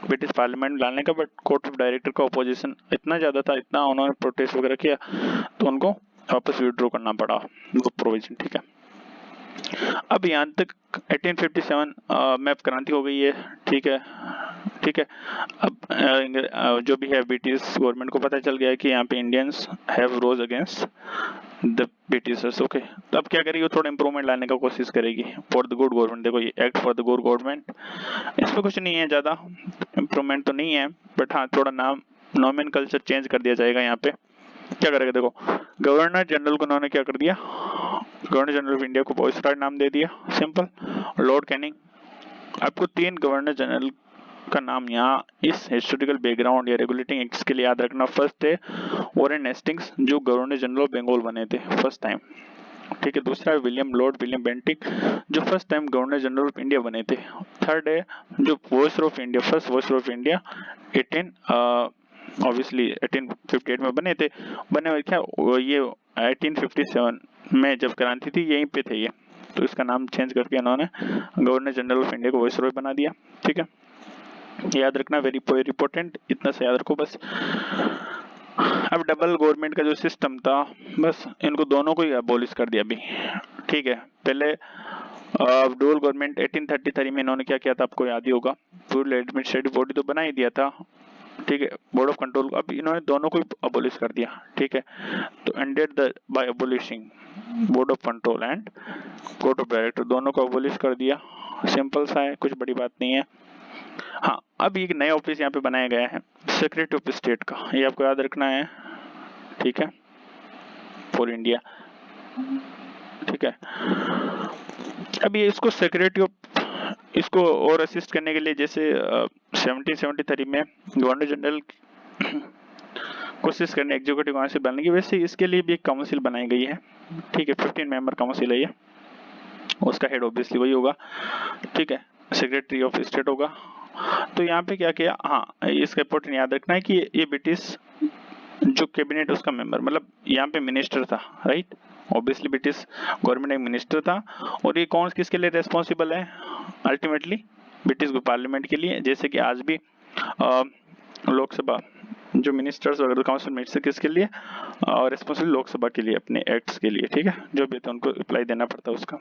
ब्रिटिश पार्लियामेंट लाने का, बट कोर्ट ऑफ डायरेक्टर का अपोजिशन इतना ज्यादा था, इतना उन्होंने प्रोटेस्ट वगैरह किया, तो उनको वापस विड्रॉ करना पड़ा वो प्रोविजन। ठीक है, अब यहाँ तक 1857 में क्रांति हो गई है। ठीक है, ठीक है, अब जो भी है ब्रिटिश गवर्नमेंट को पता चल गया है कि यहाँ पे Indians have rose against the Britishers. Okay, तो अब क्या करेगी, वो थोड़ा इंप्रूवमेंट लाने का कोशिश करेगी फॉर द गुड गवर्नमेंट। देखो ये act for the good government, इसमें कुछ नहीं है ज्यादा इंप्रूवमेंट तो नहीं है, बट हाँ थोड़ा नाम नॉमेनकल्चर चेंज कर दिया जाएगा। यहाँ पे क्या करेगा, देखो गवर्नर जनरल को उन्होंने क्या कर दिया, गवर्नर जनरल ऑफ इंडिया को वाइसरॉय नाम दे दिया, सिंपल। लॉर्ड कैनिंग, आपको 3 गवर्नर जनरल का नाम यहाँ इस हिस्टोरिकल बैकग्राउंड या रेगुलेटिंग एक्ट्स के लिए याद रखना। फर्स्ट है वॉरेन हेस्टिंग्स, जो गवर्नर जनरल ऑफ बंगाल बने थे फर्स्ट टाइम। ठीक है, दूसरा है लॉर्ड विलियम बेंटिक, जो first time governor general of India बने थे। थर्ड है जो viceroy of India, first viceroy of India 1858 में बने थे। बने हुए क्या ये 1857 में जब क्रांति थी यहीं पे थे ये, तो इसका नाम चेंज करके इन्होंने गवर्नर जनरल ऑफ इंडिया को वॉइसरॉय बना दिया। ठीक है, याद रखना, वेरी इंपॉर्टेंट, इतना से याद रखो बस। अब डबल गवर्नमेंट का जो सिस्टम था, बस इनको दोनों को ही अबॉलिश कर दिया अभी। ठीक है, पहले डुअल गवर्नमेंट 1833 में इन्होंने क्या किया था, आपको याद ही होगा, पूरी एडमिनिस्ट्रेटिव बॉडी तो बना ही दिया था। ठीक है, बोर्ड ऑफ कंट्रोल, अब इन्होंने दोनों को अबॉलिश कर दिया। ठीक है, तो ended the by abolishing board of control and court of director, दोनों को अबॉलिश कर दिया। सिंपल सा है, कुछ बड़ी बात नहीं है। हाँ, अब एक नया ऑफिस यहाँ पे बनाया गया है सेक्रेटरी ऑफ स्टेट का, ये आपको याद रखना है। ठीक है, फॉर इंडिया। ठीक है, अब ये इसको सेक्रेटरी ऑफ, इसको और असिस्ट करने के लिए, जैसे 1773 में गवर्नर जनरल कोशिश करने एग्जीक्यूटिव काउंसिल बनने की, वैसे इसके लिए भी एक काउंसिल बनाई गई है। ठीक है, 15 मेंबर काउंसिल है ये, उसका हेड ऑब्वियसली वही होगा। ठीक है, सेक्रेटरी ऑफ स्टेट होगा। तो यहाँ पे क्या किया, हाँ इसका इंपॉर्टेंट याद रखना है कि ये ब्रिटिश जो कैबिनेट उसका मेंबर, मतलब यहाँ पे मिनिस्टर था, राइट, ऑब्वियसली ब्रिटिश गवर्नमेंट एक मिनिस्टर था। और ये कौन किसके लिए रेस्पॉन्सिबल है, अल्टीमेटली ब्रिटिश पार्लियामेंट के लिए। जैसे कि आज भी लोकसभा जो मिनिस्टर्स वगैरह काउंसिल मिनिस्टर किसके लिए, और रेस्पॉन्सिबल लोकसभा के लिए, अपने एक्ट्स के लिए। ठीक है, जो भी था उनको अप्लाई देना पड़ता है उसका।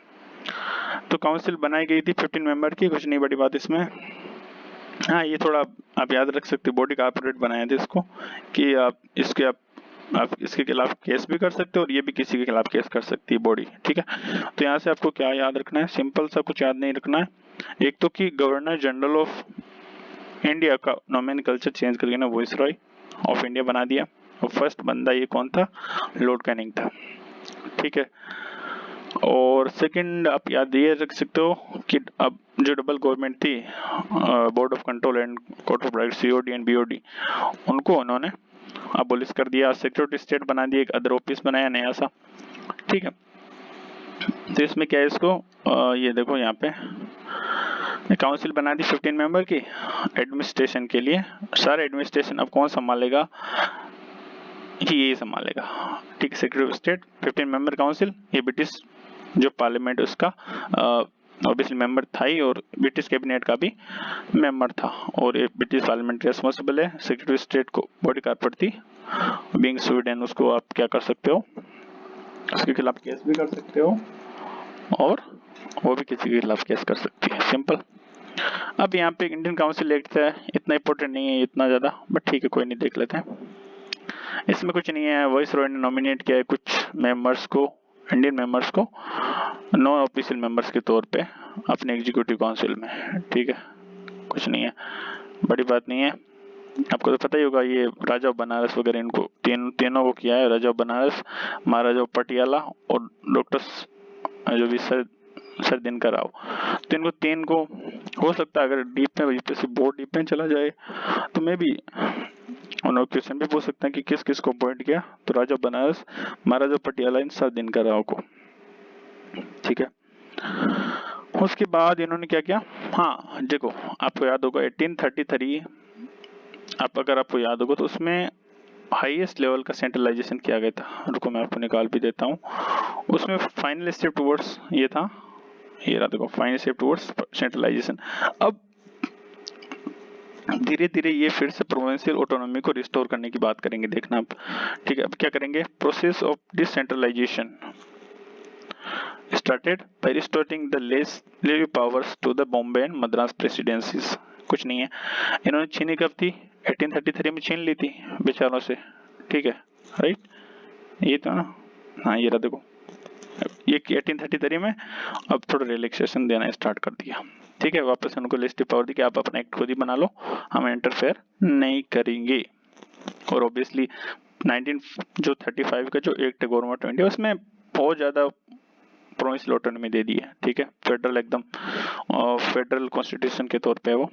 तो काउंसिल बनाई गई थी 15 मेंबर की, कुछ नहीं बड़ी बात इसमें। हाँ, ये थोड़ा आप याद रख सकते हो, बॉडी कॉर्पोरेट बनाए थे इसको, कि आप इसके खिलाफ केस भी कर सकते हो और ये भी किसी के खिलाफ केस कर सकती है बॉडी। ठीक है, तो यहाँ से आपको क्या याद रखना है, सिंपल सा, कुछ याद नहीं रखना है। एक तो कि गवर्नर जनरल ऑफ इंडिया का नोमेनकल्चर चेंज करके ना वाइसरॉय ऑफ इंडिया बना दिया, और फर्स्ट बंदा ये कौन था, लॉर्ड कैनिंग था। ठीक है, और सेकंड आप याद ये रख सकते हो कि अब जो डबल गवर्नमेंट थी, board of control and court of director, COD and BOD, उनको उन्होंने अबोलिश कर दिया, सेक्रेटरी स्टेट बना दिया, एक अदर ऑफिस बनाया नया सा। ठीक है, तो इसमें क्या है, इसको ये देखो यहाँ पे काउंसिल बना दी 15 मेंबर की एडमिनिस्ट्रेशन के लिए। सारा एडमिनिस्ट्रेशन अब कौन संभालेगा, ये संभालेगा। ठीक है, secretary of state, 15 member council, ये ब्रिटिश जो पार्लियामेंट उसका ऑब्वियसली मेंबर था ही, और ब्रिटिश कैबिनेट का भी मेंबर था, और ये ब्रिटिश पार्लियामेंट रेस्पॉन्सिबल है। सेक्रेटरी स्टेट को बॉडी कॉर्पोरेट थी, बीइंग स्वीडन, उसको आप क्या कर सकते हो, उसके खिलाफ केस भी कर सकते हो, और वो भी किसी के खिलाफ केस कर सकती है, सिंपल। अब यहाँ पे इंडियन काउंसिल एक्ट है, इतना इंपॉर्टेंट नहीं है इतना ज्यादा, बट ठीक है कोई नहीं, देख लेते हैं। इसमें कुछ नहीं है, वाइस रॉय ने नॉमिनेट किया है कुछ मेंबर्स को, इंडियन मेंबर्स को, नॉन ऑफिशियल मेंबर्स के तौर पे अपने एग्जीक्यूटिव काउंसिल में, ठीक है, कुछ नहीं है, बड़ी बात नहीं है। आपको तो पता ही होगा, ये राजा ऑफ बनारस वगैरह इनको तीनों को किया है, राजा ऑफ बनारस, महाराजा ऑफ पटियाला और डॉक्टर जो भी सर दिनकर राव, तो इनको तीन को हो सकता है अगर डीप में यूपीएससी बोर्ड डीप में चला जाए तो मे भी उन्होंने क्वेश्चन भी पूछ सकते हैं कि किस किस को अपॉइंट किया, तो राजा बनारस, महाराजा पटियाला, इन सर दिनकर राव को, ठीक है। उसके बाद इन्होंने क्या किया, हाँ देखो आपको याद होगा 1833, अगर आपको याद होगा तो उसमें हाईएस्ट लेवल का सेंट्रलाइजेशन किया गया था, रुको मैं आपको निकाल भी देता हूँ, उसमें फाइनल स्टेप टुवर्ड्स ये था, ये रहा देखो, फाइनल स्टेप टुवर्ड्स सेंट्रलाइजेशन। अब धीरे धीरे ये फिर से प्रोविंशियल ऑटोनॉमी को रिस्टोर करने की बात करेंगे, देखना आप, ठीक है। अब क्या करेंगे, process of decentralisation started by restoring the legislative powers to the Bombay and Madras presidencies. कुछ नहीं है, इन्होंने छीनी कब थी, 1833 में छीन ली थी बेचारों से, ठीक है, राइट, ये तो ना, हाँ ये रहा देखो, ये 1833 में, अब थोड़ा रिलैक्सेशन देना स्टार्ट कर दिया, ठीक है, वापस उनको लिस्टिव पावर दी कि आप अपना एक्ट खुद ही बना लो, हम इंटरफेयर नहीं करेंगे। और ऑब्वियसली 1935 का जो एक्ट है गवर्नमेंट ऑफ इंडिया, उसमें बहुत ज्यादा प्रोविंशियल ऑटोनॉमी दे दी है, ठीक है, फेडरल एकदम फेडरल कॉन्स्टिट्यूशन के तौर पे वो।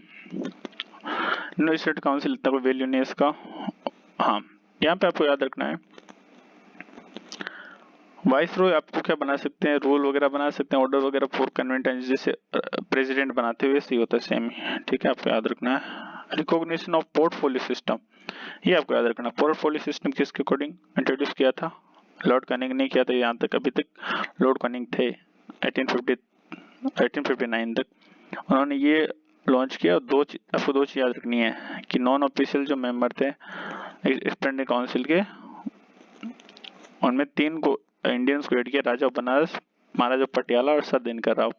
नो स्टेट काउंसिल इतना कोई वैल्यू नहीं है इसका। हाँ, यहाँ पे आपको याद रखना है, वाइस रॉय आपको क्या बना सकते हैं, रूल वगैरह बना सकते हैं, ऑर्डर वगैरह फॉर कन्वेंटेंस, जैसे प्रेसिडेंट बनाते हुए वैसे ही होता है सेम ही, ठीक है, आपको याद रखना है। रिकॉग्निशन ऑफ पोर्टफोलियो सिस्टम, ये आपको याद रखना, पोर्टफोलियो सिस्टम किसके अकॉर्डिंग इंट्रोड्यूस किया था, लॉर्ड कनिंग ने किया था, यहाँ तक अभी तक लॉर्ड कनिंग थे 1859 तक, उन्होंने ये लॉन्च किया। आपको दो चीज याद रखनी है कि नॉन ऑफिशियल जो मेंबर थे स्टैंडिंग काउंसिल के, उनमें तीन को इंडियंस को ऐड किया, राजा बनारस, महाराजा पटियाला और सर दिनकर राव।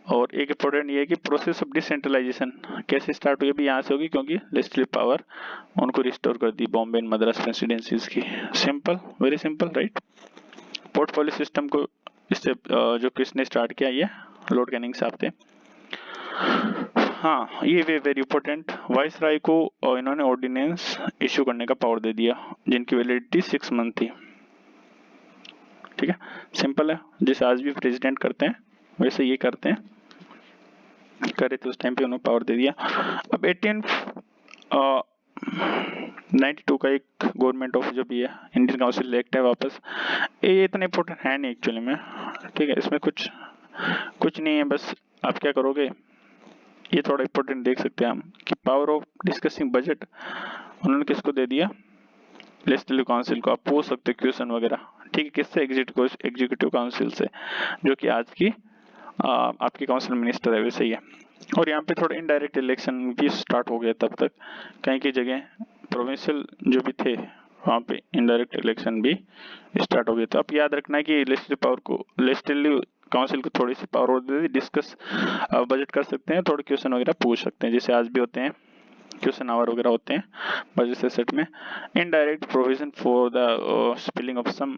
और एक इम्पोर्टेंट ये है कि प्रोसेस ऑफ डिसेंट्रलाइजेशन कैसे स्टार्ट हुई, भी यहाँ से होगी क्योंकि लेजिस्लेटिव पावर उनको रिस्टोर कर दी बॉम्बे एंड मद्रास प्रेसिडेंसीज की, simple, very simple, right. Portfolio system को इससे जो किसने स्टार्ट किया, ये लॉर्ड कैनिंग साहब थे। हाँ, ये वेरी इंपॉर्टेंट, वाइस राय को इन्होंने ऑर्डिनेंस इश्यू करने का पावर दे दिया जिनकी वैलिडिटी 6 मंथ थी, ठीक है, सिंपल है, जैसे आज भी प्रेसिडेंट करते हैं वैसे ये करते हैं, करे तो उस टाइम पे उन्होंने पावर दे दिया। अब 1892 का एक गवर्नमेंट ऑफ जो भी है इंडियन काउंसिल एक्ट है वापस, ये इतना इंपॉर्टेंट है नहीं एक्चुअली में, ठीक है, इसमें कुछ नहीं है, बस आप क्या करोगे, ये थोड़ा इंपॉर्टेंट देख सकते हैं हम कि पावर ऑफ डिस्कसिंग बजट उन्होंने किसको दे दिया, लेजिस्लेटिव काउंसिल को। आप पूछ सकते क्वेश्चन वगैरह, ठीक है, किससे, एग्जीक्यूटिव काउंसिल से, जो कि आज की आपकी काउंसिल मिनिस्टर है वैसे ही है। और यहाँ पे थोड़ा इनडायरेक्ट इलेक्शन भी स्टार्ट हो गया तब तक, कहीं की जगह प्रोविंशियल जो भी थे वहाँ पे इनडायरेक्ट इलेक्शन भी स्टार्ट हो गया। तो आप याद रखना है कि लेजिस्लेटिव काउंसिल को थोड़ी सी पावर और दे दी, डिस्कस बजट कर सकते हैं, थोड़े क्वेश्चन वगैरह पूछ सकते हैं, जैसे आज भी होते हैं क्वेश्चन आवर वगैरह होते हैं बजट से सेट में। Indirect provision for the spilling of some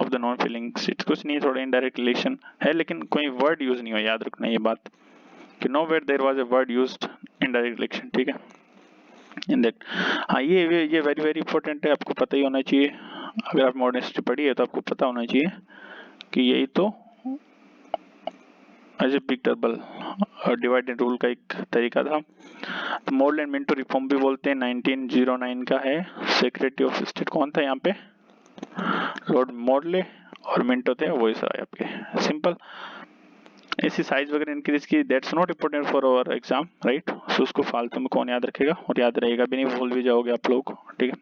of the non filling seats, कुछ नहीं, थोड़ा इनडायरेक्ट इलेक्शन है, लेकिन कोई वर्ड यूज नहीं हो, याद रखना ये बात कि nowhere there was a word used indirect election, ठीक है, इन दैट। हाँ, ये वेरी वेरी इंपॉर्टेंट है, आपको पता ही होना चाहिए, अगर आप मॉडर्न हिस्ट्री पढ़ी है तो आपको पता होना चाहिए कि यही तो as a big double divide and rule का एक तरीका था। तो मॉडल एंड मिंटो रिफॉर्म भी बोलते हैं, 1909 का है। सेक्रेटरी ऑफ स्टेट कौन था यहाँ पे, लॉर्ड मॉडले, और मिंटो थे वो इस आपके, सिंपल। ऐसी साइज वगैरह इंक्रीज की, that's not important for our exam, right, so उसको फालतू में कौन याद रखेगा, और याद रहेगा भी नहीं, भूल भी जाओगे आप लोग, ठीक है।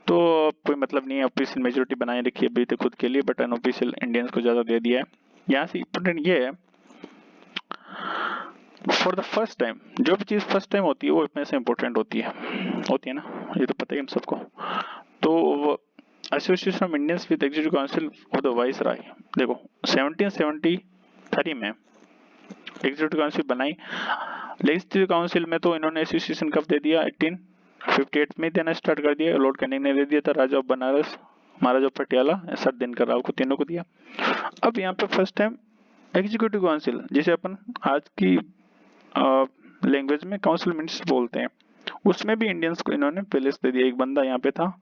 तो कोई मतलब नहीं है, ऑफिशियल मेजोरिटी बनाए रखी है अभी तक खुद के लिए, बट अनऑफिशियल इंडियंस को ज्यादा दे दिया है। यहाँ से इम्पोर्टेंट ये है, फॉर द फर्स्ट टाइम, जो भी चीज फर्स्ट टाइम होती है वो इतने से इम्पोर्टेंट होती है ना, ये तो पता ही हम सबको। तो association of Indians with executive council of the viceroy, देखो 1773 में एग्जीक्यूटिव काउंसिल बनाई। लेजिस्लेटिव काउंसिल में तो इन्होंने एसोसिएशन कब दे दिया, 58 में देना स्टार्ट कर दिया। लॉर्ड कैनिंग ने दे दिया था, राजा ऑफ बनारस, महाराजा पटियाला, सर दिनकर राव को, तीनों को दिया। अब यहाँ पे फर्स्ट टाइम एग्जीक्यूटिव काउंसिल, जिसे अपन आज की लैंग्वेज में काउंसिल मिनिस्टर बोलते हैं, उसमें भी इंडियंस को इन्होंने प्लेस दे दिया। एक बंदा यहाँ पे था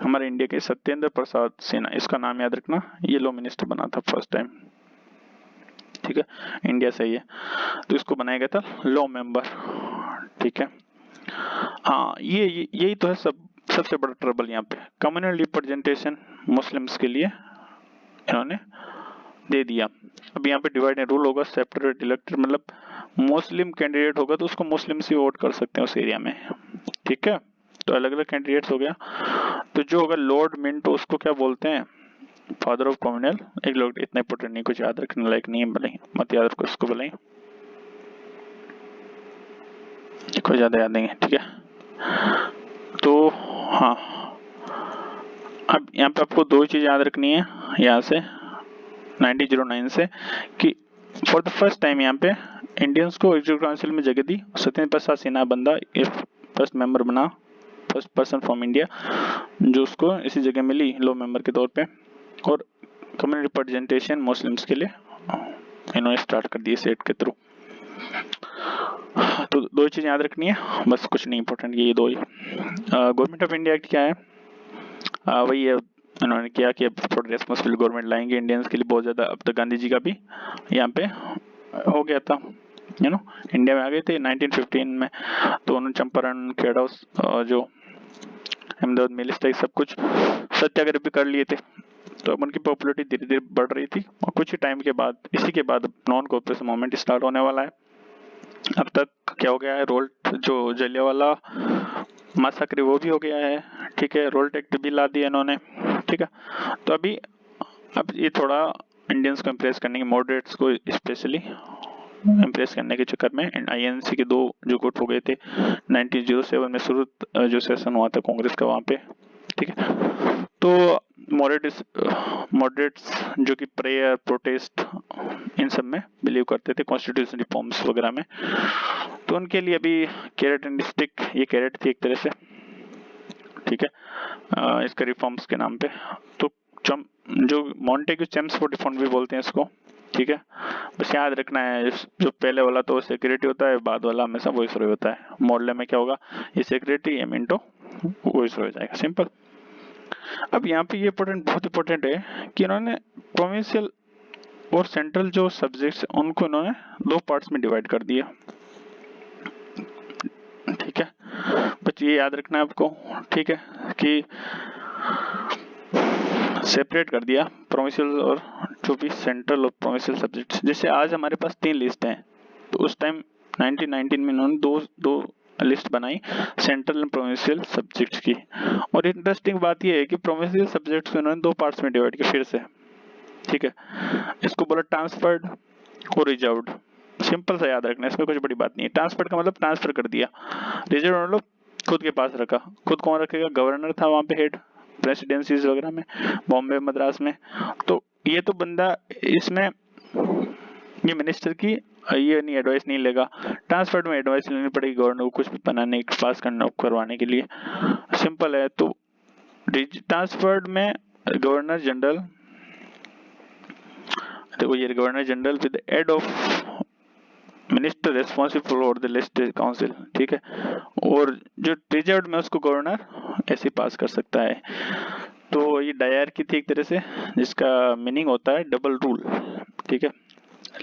हमारे इंडिया के, सत्येंद्र प्रसाद सिन्हा, इसका नाम याद रखना, ये लॉ मिनिस्टर बना था फर्स्ट टाइम, ठीक है, इंडिया से ही है, तो इसको बनाया गया था लॉ मेंबर, ठीक है। हाँ, यही तो है सबसे बड़ा ट्रबल यहाँ पे, कम्युनल रिप्रेजेंटेशन मुस्लिम्स के लिए इन्होंने दे दिया। अब यहाँ पे डिवाइड एंड रूल होगा, सेपरेट इलेक्टेड, मतलब मुस्लिम कैंडिडेट होगा तो उसको मुस्लिम से वोट कर सकते हैं उस एरिया में, ठीक है। तो अलग अलग कैंडिडेट्स हो गया। तो जो होगा लॉर्ड मिंटो, उसको क्या बोलते हैं, फादर ऑफ कम्युनल। एक लोग इतना इंपॉर्टेंट नहीं, कुछ याद रखने लायक नहीं है, भले मत याद रखो इसको, भले कोई ज्यादा याद नहीं है, ठीक है। तो हाँ, अब यहाँ पे आपको दो चीज याद रखनी है यहाँ से 1909 से, कि फॉर द फर्स्ट टाइम यहाँ पे इंडियंस को एग्जीक्यूटिव काउंसिल में जगह दी। सत्येंद्र प्रसाद सिन्हा बंदा फर्स्ट मेंबर बना, फर्स्ट पर्सन फ्रॉम इंडिया जो उसको इसी जगह मिली लो मेंबर के तौर पे। और कम्युनल रिप्रेजेंटेशन मुस्लिम्स के लिए इन्होंने स्टार्ट कर दी सेट के थ्रू। तो दो चीजें याद रखनी है, बस कुछ नहीं इंपॉर्टेंट, ये दो ही। गवर्नमेंट ऑफ इंडिया एक्ट क्या है, वही है, उन्होंने किया कि अब रेस्पॉन्सिबल गवर्नमेंट लाएंगे इंडियंस के लिए बहुत ज्यादा। अब तक गांधी जी का भी यहाँ पे हो गया था, इंडिया में आ गए थे 1915 में, तो उन्होंने चंपारण, खेड़ा, जो अहमदाबाद मिल सब कुछ सत्याग्रह भी कर लिए थे। तो अब उनकी पॉपुलरिटी धीरे धीरे बढ़ रही थी, और कुछ ही टाइम के बाद, इसी के बाद नॉन कोऑपरेशन मूवमेंट स्टार्ट होने वाला है। अब तक क्या हो गया है, रोल जो जलियांवाला मासाक्र वो भी हो गया है, ठीक है, रोल्ट एक्ट भी ला दिया इन्होंने, ठीक है। तो अब ये थोड़ा इंडियंस को इम्प्रेस करने के, मॉडरेट्स को स्पेशली इम्प्रेस करने के चक्कर में आईएनसी के दो जो गुट हो गए थे 1907 में, शुरू जो सेशन हुआ था कांग्रेस का वहां पे, ठीक है। तो मॉडरेट्स जो कि प्रेयर, प्रोटेस्ट, इन सब में बिलीव करते थे, कॉन्स्टिट्यूशन रिफॉर्म्स वगैरह में, तो उनके लिए अभी कैरेट एंड स्टिक, ये कैरेट थी एक तरह से, ठीक है, इसके रिफॉर्म्स के नाम पे। तो जो मॉन्टेग्यू चेम्सफोर्ड रिफॉर्म भी बोलते हैं इसको, ठीक है। बस याद रखना है, जो पहले वाला तो सेक्रेटरी होता है, बाद वाला हमेशा वॉइसरॉय होता है। मॉडल में क्या होगा, ये सेक्रेटरी, ये मिंटो वॉइसरॉय हो जाएगा, सिंपल। अब यहाँ पे ये बहुत इंपॉर्टेंट है कि इन्होंने प्रोविंशियल और सेंट्रल जो सब्जेक्ट्स उनको इन्होंने दो पार्ट्स में डिवाइड कर दिया, ठीक है। बस ये याद रखना है आपको, ठीक है, कि सेपरेट कर दिया प्रोविंशियल और जो भी सेंट्रल और प्रोविंशियल सब्जेक्ट्स। जैसे आज हमारे पास 3 लिस्ट हैं, तो उस टाइम 1919 में इन्होंने दो लिस्ट बनाई सेंट्रल एंड प्रोविंशियल सब्जेक्ट्स की। और इंटरेस्टिंग बात यह है कि प्रोविंशियल सब्जेक्ट्स को इन्होंने दो पार्ट्स में डिवाइड किया फिर से, ठीक है। इसको बोला ट्रांसफर्ड और रिजर्व्ड, सिंपल सा याद रखना, इसमें कुछ बड़ी बात नहीं है। ट्रांसफर्ड का मतलब ट्रांसफर कर दिया, रिजर्व मतलब खुद के पास रखा। खुद कौन रखेगा, गवर्नर था वहां पे हेड प्रेसिडेंसीज वगैरह में, बॉम्बे, मद्रास में। तो ये तो बंदा इसमें, ये मिनिस्टर की ये नहीं एडवाइस नहीं लेगा, ट्रांसफर्ड में एडवाइस लेनी पड़ेगी गवर्नर को कुछ भी बनाने, पास करना, करवाने के लिए, सिंपल है। तो ट्रांसफर्ड में गवर्नर जनरल, देखो ये governor general with head of minister responsible for the list council, ठीक है। और जो रिजर्व में उसको गवर्नर ऐसे पास कर सकता है। तो ये डायर की थी एक तरह से, जिसका मीनिंग होता है डबल रूल, ठीक है,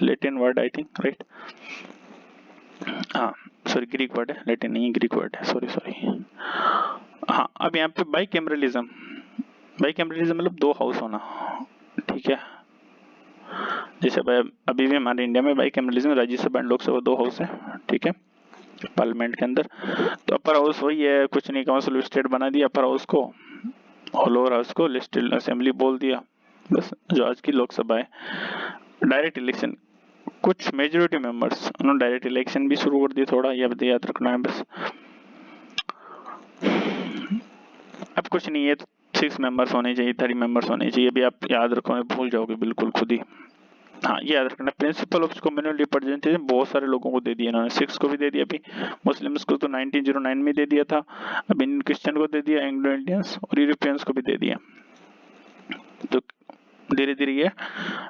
Latin word I think, right, हाँ सॉरी ग्रीक वर्ड है, लैटिन नहीं ग्रीक वर्ड है, सॉरी। हाँ, अब यहाँ पे बाई कैमरलिज्म मतलब दो हाउस होना, ठीक है। जैसे अभी भी हमारे इंडिया में by cameralism, Rajya Sabha and Lok Sabha दो हाउस है, ठीक है, पार्लियामेंट के अंदर। तो अपर हाउस वही है, कुछ नहीं, काउंसिल स्टेट बना दिया अपर हाउस को, और लोअर हाउस को लेजिस्लेटिव असेंबली बोल दिया, बस। जो आज की लोकसभा है, डायरेक्ट इलेक्शन, कुछ मेजोरिटी मेंबर्स उन्होंने डायरेक्ट इलेक्शन भी शुरू कर दिया, थोड़ा ये याद रखना है बस। अब कुछ नहीं है, 6 मेंबर्स होने चाहिए, 30 मेंबर्स होने चाहिए, अभी आप याद रखो, भूल जाओगे बिल्कुल खुद ही, हाँ ये याद रखना, प्रिंसिपल ऑफ कम्युनल रिप्रेजेंटेशन बहुत सारे लोगों को दे दिया इन्होंने, सिक्स को भी दे दिया, अभी मुस्लिम्स को तो 1909 में दे दिया था, अब इंडियन क्रिश्चियन को दे दिया, एंग्लो इंडियंस और यूरोपियंस को भी दे दिया। तो धीरे धीरे ये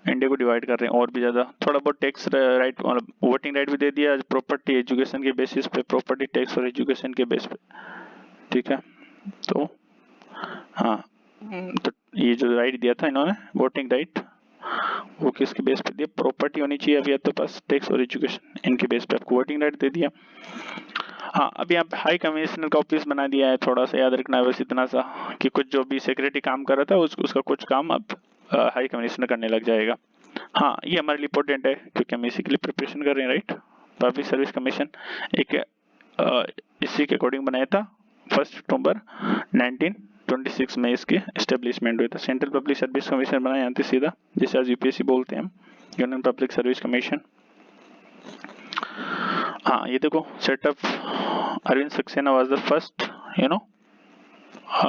इंडिया को डिवाइड कर रहे हैं और भी ज्यादा। थोड़ा बहुत टैक्स राइट और वोटिंग राइट भी दे दिया, प्रॉपर्टी एजुकेशन के बेसिस पे, प्रॉपर्टी टैक्स और एजुकेशन के बेस पे, ठीक है। तो हाँ, तो ये जो राइट दिया था इन्होंने वोटिंग राइट, वो किसके बेस पे दिया, प्रॉपर्टी होनी चाहिए अभी आपके पास, टैक्स और एजुकेशन, इनके बेस पे आपको वोटिंग राइट दे दिया। हाँ अभी यहाँ पे हाई कमिश्नर का ऑफिस बना दिया है, थोड़ा सा याद रखना है बस इतना सा कि कुछ जो भी सेक्रेटरी काम कर रहा था उसका कुछ काम अब हाई कमिश्नर करने लग जाएगा। हाँ ये हमारे लिए इंपॉर्टेंट है क्योंकि हम इसी के लिए प्रिपरेशन कर रहे हैं, राइट। पब्लिक सर्विस कमीशन एक इसी के अकॉर्डिंग बनाया था, 1 अक्टूबर 1926 में इसके एस्टेब्लिशमेंट हुआ था। सेंट्रल पब्लिक सर्विस कमीशन बनाया यहाँ से सीधा, जिसे आज यूपीएससी बोलते हैं हम, यूनियन पब्लिक सर्विस कमीशन। हाँ ये देखो setup, Arvind Saxena was the first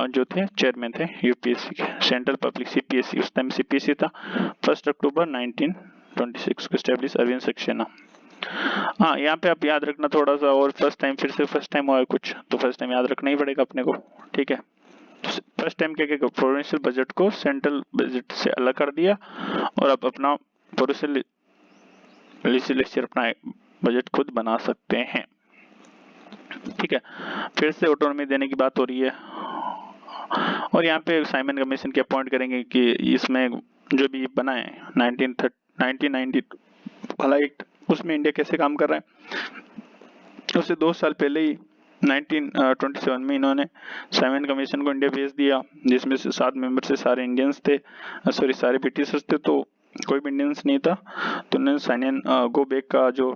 जो थे चेयरमैन थे यूपीएससी के, सेंट्रल पब्लिक सीपीएससी, उस टाइम सीपीएससी था। 1 अक्टूबर 1926 को एस्टेब्लिश अरविंद सक्सेना। हाँ यहाँ पे आप याद रखना थोड़ा सा, और फर्स्ट टाइम फिर से फर्स्ट टाइम हुआ है कुछ, तो फर्स्ट टाइम याद रखना ही पड़ेगा अपने को, ठीक है। फर्स्ट टाइम क्या क्या, प्रोविंशियल बजट को सेंट्रल बजट से अलग कर दिया और अब अपना प्रोविंशियल लेजिस्लेचर अपना बजट खुद बना सकते हैं, ठीक है। फिर से ऑटोनॉमी देने की बात हो रही है और यहाँ पे साइमन कमीशन के अपॉइंट करेंगे कि इसमें जो भी बना है 1990 वाला एक्ट, उसमें इंडिया कैसे काम कर रहा है। उससे 2 साल पहले ही 1927 में इन्होंने साइमन कमीशन को इंडिया भेज दिया, जिसमें से 7 मेंबर से सारे इंडियंस थे, सॉरी सारे ब्रिटिशर्स थे, तो कोई भी इंडियंस नहीं था। तो उन्होंने साइमन गो बैक का जो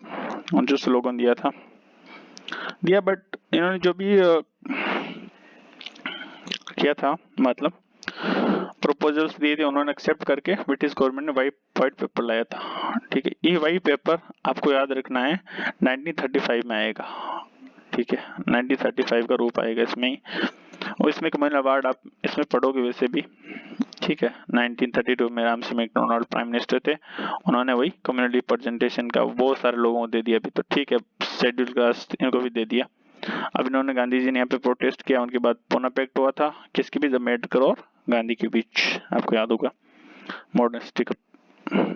स्लोगन दिया, बट इन्होंने जो भी किया था, मतलब प्रपोजल्स दिए थे, उन्होंने एक्सेप्ट करके ब्रिटिश गवर्नमेंट ने वाइट पेपर लाया था, ठीक है। ये वाइट पेपर आपको याद रखना है 1935 में आएगा, ठीक है। 1935 का रूप आएगा इसमें, और इसमें कॉमन अवार्ड आप इसमें पढ़ोगे वैसे भी, ठीक है। 1932 में रामसी मैकडोनाल्ड प्राइम मिनिस्टर थे, उन्होंने वही कम्युनिटी रिप्रेजेंटेशन का बहुत सारे लोगों को दे दिया अभी, तो ठीक है, शेड्यूल कास्ट इनको भी दे दिया। अब इन्होंने गांधी जी ने यहाँ पे प्रोटेस्ट किया, उनके बाद पूना पैक्ट हुआ था, किसके बीच, अम्बेडकर और गांधी के बीच, आपको याद होगा। मॉडर्न हिस्ट्री का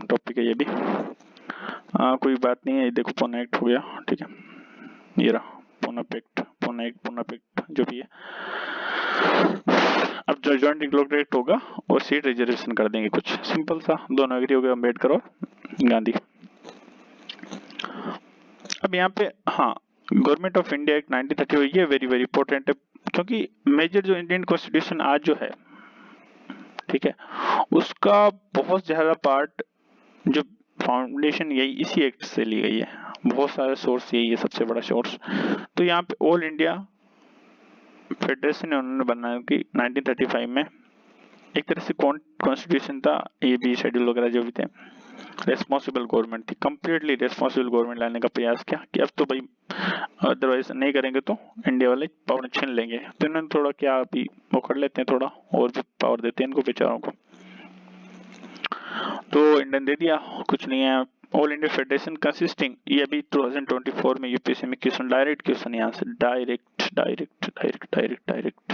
टॉपिक है ये भी, कोई बात नहीं है। देखो पूना एक्ट हो गया, ठीक है, ये रहा Poona pact, Poona act, Poona pact जो भी है। अब जो जॉइंट इंक्लूड एक्ट होगा और सीट रिजर्वेशन कर देंगे, कुछ सिंपल सा, दोनों एग्री हो गए, अम्बेडकर और गांधी। अब यहाँ पे हाँ, गवर्नमेंट ऑफ इंडिया एक्ट 1930, ये वेरी वेरी इंपॉर्टेंट है, क्योंकि मेजर जो इंडियन कॉन्स्टिट्यूशन आज जो है, ठीक है, उसका बहुत ज्यादा पार्ट जो फाउंडेशन यही इसी एक्ट से ली गई है, बहुत सारे सोर्स यही है, सबसे बड़ा सोर्स। तो यहाँ पे ऑल इंडिया फेडरेशन उन्होंने बनाया कि 1935 में एक तरह से कॉन्स्टिट्यूशन था, ये भी शेड्यूल वगैरह जो भी थे, रेस्पॉन्सिबल गवर्नमेंट थी, कंप्लीटली रेस्पॉन्सिबल गवर्नमेंट लाने का प्रयास किया कि अब तो भाई अदरवाइज नहीं करेंगे तो इंडिया वाले पावर छीन लेंगे, तो इन्होंने थोड़ा क्या अभी वो कर लेते हैं, थोड़ा और भी पावर देते हैं इनको बेचारों को, तो इंडियन दे दिया, कुछ नहीं है। ऑल इंडिया फेडरेशन कंसिस्टिंग, ये अभी 2024 में यूपीएससी में क्वेश्चन, डायरेक्ट क्वेश्चन यहाँ से, direct direct direct direct direct,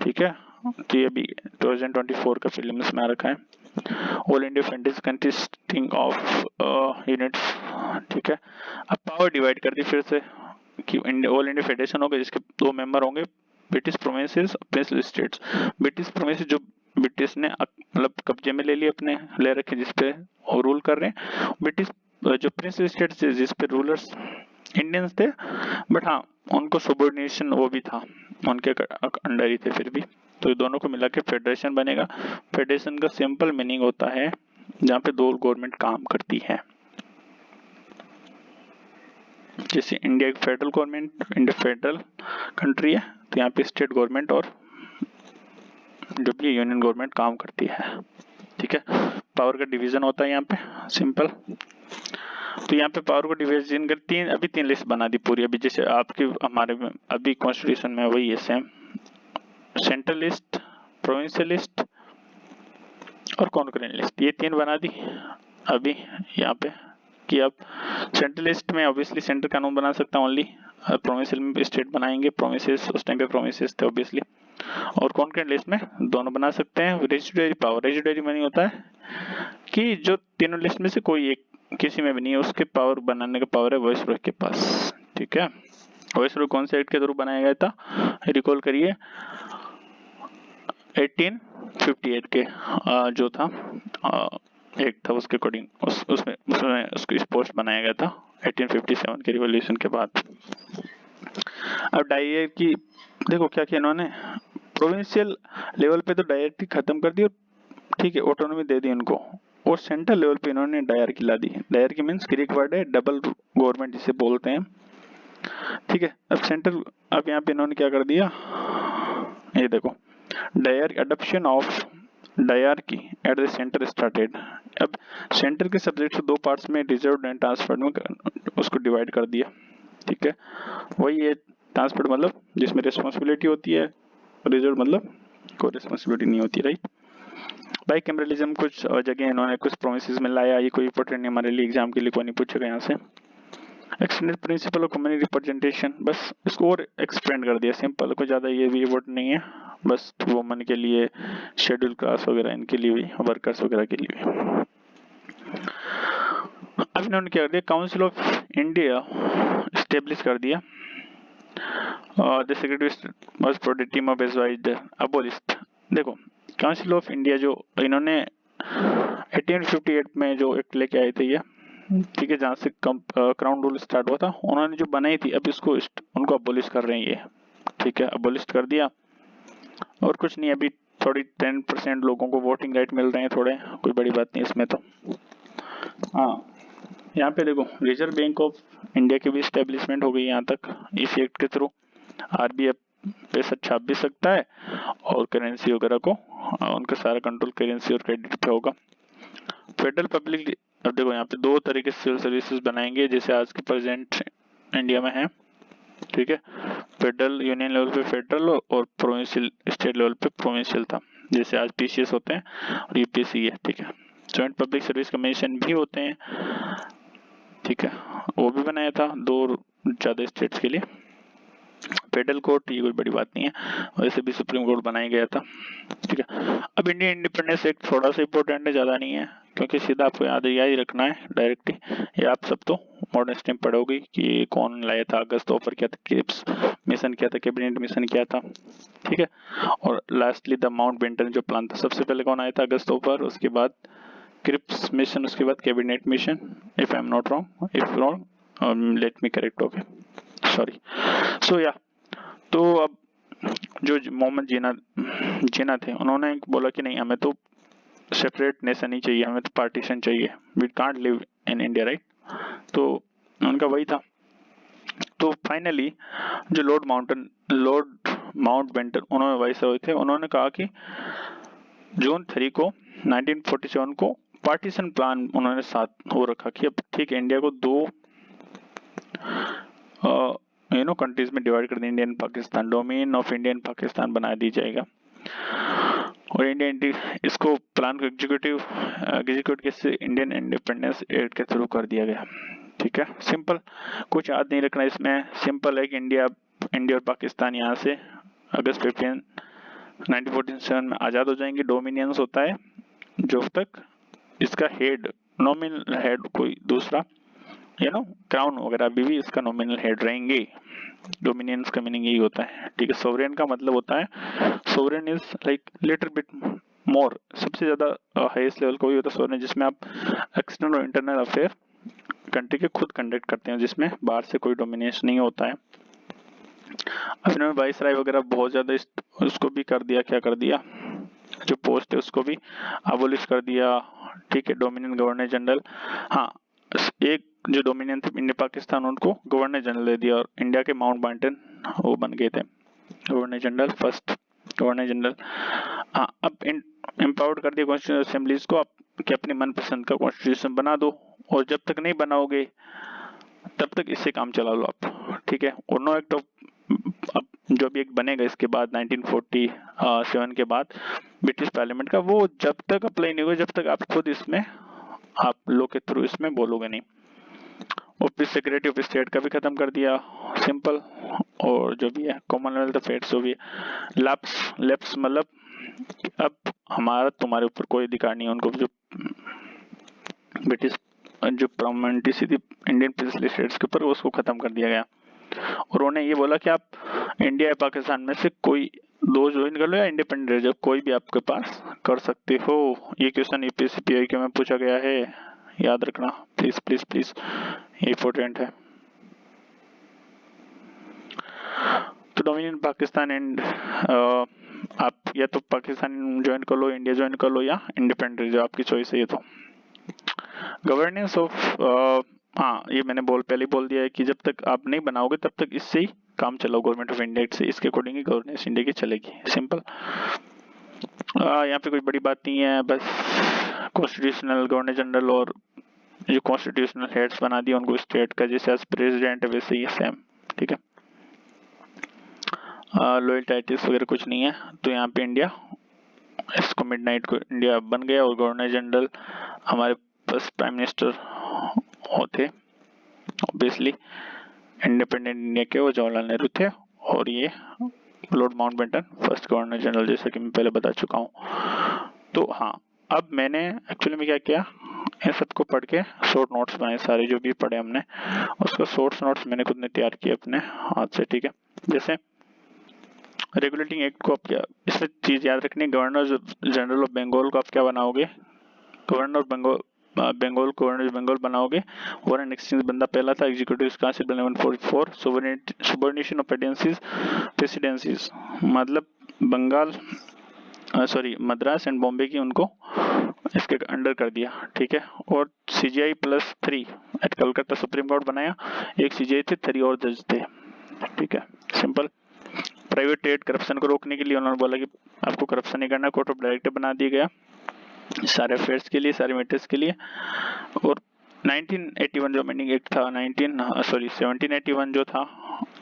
ठीक है। तो ये अभी 2024 का फिल्म्स में आ रखा है। All India federation consisting of units, ठीक है। अब पावर डिवाइड कर दी फिर से कि ऑल इंडिया फेडरेशन होगा जिसके 2 मेंबर होंगे, British provinces, principal states. British provinces जो ब्रिटिश ने मतलब कब्जे में ले लिए, अपने ले रखे, जिसपे और रूल कर रहे हैं। ब्रिटिश जो प्रिंसिपल स्टेट्स जिसपे रूलर्स इंडियंस थे, बट हाँ उनको सबऑर्डिनेशन वो भी था, उनके अंडर ही थे फिर भी, तो दोनों को मिला के फेडरेशन बनेगा। फेडरेशन का सिंपल मीनिंग होता है जहाँ पे 2 गवर्नमेंट काम करती है, जैसे इंडिया एक federal government, India federal country है, तो यहाँ पे स्टेट गवर्नमेंट और जो भी यूनियन गवर्नमेंट काम करती है, ठीक है। पावर का डिवीजन होता है यहाँ पे सिंपल, तो यहाँ पे पावर को डिवीजन कर अभी 3 लिस्ट बना दी पूरी, अभी जैसे आपके हमारे में अभी कॉन्स्टिट्यूशन में वही है same, central list, provincial list और कॉन्करेंट लिस्ट, ये 3 बना दी अभी यहाँ पे कि अब सेंट्रल लिस्ट में ऑब्वियसली सेंटर कानून बना सकता हूँ ओनली, प्रोविंशियल में स्टेट बनाएंगे प्रोविंसेस, उस टाइम पे प्रोविंसेस थे ऑब्वियसली, और कॉन्करेंट लिस्ट में दोनों बना सकते हैं। रेजिडुअरी पावर, रेजिडुअरी मानी होता है कि जो तीनों लिस्ट में से कोई एक किसी में भी नहीं है, उसके पावर बनाने का पावर है वाइसरॉय के पास। ठीक है, वाइसरॉय कौन से एक्ट के थ्रू बनाया गया था, रिकॉल करिए 1858 के जो था एक था उसके अकॉर्डिंग उसमें उसको पोस्ट बनाया गया था 1857 के रिवॉल्यूशन के बाद। अब डायर की देखो क्या किया इन्होंने, प्रोविंशियल लेवल पे तो डायरेक्टली खत्म कर दी और ठीक है ऑटोनॉमी दे दी उनको, और सेंट्रल लेवल पे इन्होंने डायरकी ला दी। डायरकी मीन्स ग्रीक वर्ड है, डबल गवर्नमेंट जिसे बोलते हैं। ठीक है, अब सेंट्रल, अब यहाँ पे इन्होंने क्या कर दिया, ये देखो dyar adoption of dyarchy at the centre started. अब सेंटर के सब्जेक्ट को 2 पार्ट्स में रिजर्व एंड ट्रांसफर्ड में उसको डिवाइड कर दिया। ठीक है, वही है ट्रांसफर्ड मतलब जिसमें रिस्पॉन्सिबिलिटी होती है, रिजर्व मतलब कोई रिस्पॉन्सिबिलिटी नहीं होती, राइट। बाई कैमरलिज्म कुछ जगह इन्होंने कुछ प्रोमिसेस में लाया, ये कोई इंपॉर्टेंट नहीं हमारे लिए, एग्जाम के लिए कोई नहीं पूछेगा यहाँ से। Extended principle of community representation, बस इसको और एक्सपेंड कर दिया, सिंपल, कोई ज़्यादा ये भी इम्पोर्टेंट नहीं है, बस वुमन के लिए, शेड्यूल कास्ट वगैरह इनके लिए भी, वर्कर्स वगैरह के लिए भी। अब इन्होंने क्या कर दिया, काउंसिल ऑफ इंडिया स्टेब्लिश कर दिया, the secretary was for the team of advised abolished. देखो काउंसिल ऑफ इंडिया जो इन्होंने 1858 में जो एक्ट लेके आए थे ये, ठीक है, जहाँ से क्राउन रूल स्टार्ट हुआ था, उन्होंने जो बनाई थी, अब इसको उनको अबोलिश कर रहे हैं ये। ठीक है, अबोलिश कर दिया, और कुछ नहीं, अभी थोड़ी 10% लोगों को वोटिंग राइट मिल रहे हैं थोड़े, कोई बड़ी बात नहीं इसमें तो। हाँ, यहाँ पे देखो रिजर्व बैंक ऑफ इंडिया की भी स्टेब्लिशमेंट हो गई यहाँ तक इस एक्ट के थ्रू। आरबीआई पैसा छाप भी सकता है और करेंसी वगैरह को उनका सारा कंट्रोल करेंसी और क्रेडिट पे होगा। फेडरल पब्लिक, अब देखो यहाँ पे 2 तरीके से सिविल सर्विसेज बनाएंगे जैसे आज के प्रेजेंट इंडिया में है। ठीक है, फेडरल यूनियन लेवल पे फेडरल और प्रोविंशियल स्टेट लेवल पे प्रोविंशियल था, जैसे आज पीसीएस होते हैं और यूपीएससी है। ठीक है, जॉइंट पब्लिक सर्विस कमीशन भी होते हैं। ठीक है, वो भी बनाया था 2 ज्यादा स्टेट्स के लिए। फेडरल कोर्ट, ये कोई बड़ी बात नहीं है, वैसे भी सुप्रीम कोर्ट बनाया गया था। ठीक है, अब इंडियन इंडिपेंडेंस एक्ट थोड़ा सा इंपॉर्टेंट है, ज्यादा नहीं है, क्योंकि सीधा आपको याद ही रखना है डायरेक्टली, ये आप सब तो मॉडर्न स्टेम पढ़ोगे कि कौन लाया था, अगस्त ऑफर क्या था, क्रिप्स मिशन क्या था, कैबिनेट मिशन क्या था। ठीक है, और लास्टली द माउंट बेंटन जो प्लान था, सबसे पहले कौन आया था, अगस्त ऑफर, उसके बाद क्रिप्स मिशन, उसके बाद cabinet mission, if I am not wrong, if wrong let me correct, okay sorry. So yeah तो अब जो मोहम्मद जीना थे, उन्होंने बोला कि नहीं, हमें तो सेपरेट नेशन ही चाहिए, हमें तो पार्टीशन चाहिए, we can't live in India, right. तो उनका वही था। तो फाइनली जो लॉर्ड माउंट बेंटन उन्होंने वाइसरॉय थे, उन्होंने कहा कि जून 3 को 1947 को पार्टीशन प्लान उन्होंने साथ हो रखा कि अब ठीक है, इंडिया को 2 कंट्रीज में डिवाइड कर दी, Indian Pakistan, domain of Indian Pakistan बना दी जाएगा, और इंडिया इसको प्लान को एग्जीक्यूट कैसे, इंडियन इंडिपेंडेंस एक्ट के थ्रू कर दिया गया। ठीक है, सिंपल, कुछ याद नहीं रखना इसमें, सिंपल है कि इंडिया और पाकिस्तान यहाँ से अगस्त 15 1947 में आज़ाद हो जाएंगे। डोमिनियंस होता है जो तक इसका हेड, नॉमिनल हेड कोई दूसरा, क्राउन वगैरह अभी भी इसका नॉमिनल हेड रहेंगे। डोमिनियंस का मीनिंग यही होता है। ठीक है, सोवरेन का मतलब होता है, sovereign is like little bit more, सबसे ज्यादा हाईएस्ट लेवल का वही होता है सोवरेन, जिसमें आप एक्सटर्नल और इंटरनल अफेयर कंट्री के खुद कंडक्ट करते हैं, जिसमें बाहर से कोई डोमिनेशन नहीं होता है। अब इन्होंने वाइसराय वगैरह बहुत ज्यादा उसको भी कर दिया, क्या कर दिया, जो पोस्ट है उसको भी अबोलिश कर दिया। ठीक है, डोमिनियन गवर्नर जनरल, हाँ एक जो डोमिनियन थे इंडिया पाकिस्तान, उनको गवर्नर जनरल दे दिया, और इंडिया के माउंट बेंटन वो बन गए थे governor general, first governor general. हाँ, अब एम्पावर्ड कर दिया कॉन्स्टिट्यूशन असेंबलीज को, आप कि अपने मनपसंद का कॉन्स्टिट्यूशन बना दो, और जब तक नहीं बनाओगे तब तक इससे काम चला लो आप। ठीक है, और नो एक्ट ऑफ अब जो भी एक बनेगा इसके बाद 1947 के बाद ब्रिटिश पार्लियामेंट का, वो जब तक अप्लाई नहीं होगा जब तक आप खुद इसमें आप लोग के थ्रू इसमें बोलोगे नहीं। ऑफिस सेक्रेटरी ऑफ स्टेट का भी खत्म कर दिया, सिंपल। और जो भी है कॉमनवेल्थ अफेयर्स जो भी है, लैप्स मतलब अब हमारा तुम्हारे ऊपर कोई अधिकार नहीं है। उनको जो ब्रिटिश जो परमानेंट थी इंडियन पिछले स्टेट्स के ऊपर उसको खत्म कर दिया गया। और उन्होंने ये बोला कि आप इंडिया या पाकिस्तान में से कोई दो ज्वाइन कर लो या इंडिपेंडेंट रह जाओ, कोई भी आपके पास कर सकते हो। ये क्वेश्चन यूपीएससी पीआईक्यू में पूछा गया है, याद रखना प्लीज प्लीज प्लीज, इंपॉर्टेंट है। तो डोमिनियन पाकिस्तान एंड आप या तो पाकिस्तान ज्वाइन कर लो, इंडिया ज्वाइन कर लो या इंडिपेंडेंट जो आपकी चॉइस है। ये तो गवर्नेंस ऑफ हाँ, ये मैंने पहले बोल दिया है कि जब तक आप नहीं बनाओगे तब तक इससे ही काम चलाओ, गवर्नमेंट ऑफ इंडिया से, इसके अकॉर्डिंग ही गवर्नेंस इंडिया की चलेगी, सिंपल। यहाँ पे कोई बड़ी बात नहीं है, बस कॉन्स्टिट्यूशनल गवर्नर जनरल और जो कॉन्स्टिट्यूशनल हेड्स बना दिया उनको स्टेट का, जैसे एज प्रेसिडेंट है वैसे ही सेम, ठीक है। लॉयल टाइटल्स वगैरह कुछ नहीं है। तो यहाँ पे इंडिया, इसको मिडनाइट को इंडिया बन गया और गवर्नर जनरल हमारे फर्स्ट प्राइम मिनिस्टर होते ऑब्वियसली इंडिपेंडेंट इंडिया के, वो जवाहरलाल नेहरू थे। और ये Lord Mountbatten first governor general, जैसा कि मैं पहले बता चुका हूँ। तो हाँ, अब मैंने एक्चुअली में क्या किया, इन सबको पढ़ के शॉर्ट नोट्स बनाए, सारे जो भी पढ़े हमने उसका शॉर्ट नोट्स मैंने खुद ने तैयार किए अपने हाथ से, ठीक है। जैसे रेगुलेटिंग एक्ट को आप क्या, इसमें चीज याद रखनी है, गवर्नर जनरल ऑफ बंगाल को आप क्या बनाओगे, गवर्नर गवर्नर बंगाल बनाओगे। फॉरेन एक्सचेंज बंदा पहला था, एग्जीक्यूटिव काउंसिल 1144, सुबॉर्डिनेशन ऑफ प्रेसिडेंसीज मतलब बंगाल मद्रास एंड बॉम्बे की उनको इसके अंडर कर दिया, ठीक है। और CGI +3 at Calcutta supreme court बनाया, एक CGI थे, 3 और जज थे, ठीक है, सिंपल। प्राइवेट ट्रेड करप्शन को रोकने के लिए उन्होंने बोला कि आपको करप्शन नहीं करना, कोर्ट ऑफ डायरेक्टर बना दिया गया सारे अफेयर्स के लिए, सारे मैटर्स के लिए। और 1981 जो अमेंडिंग एक्ट था 1781 जो था,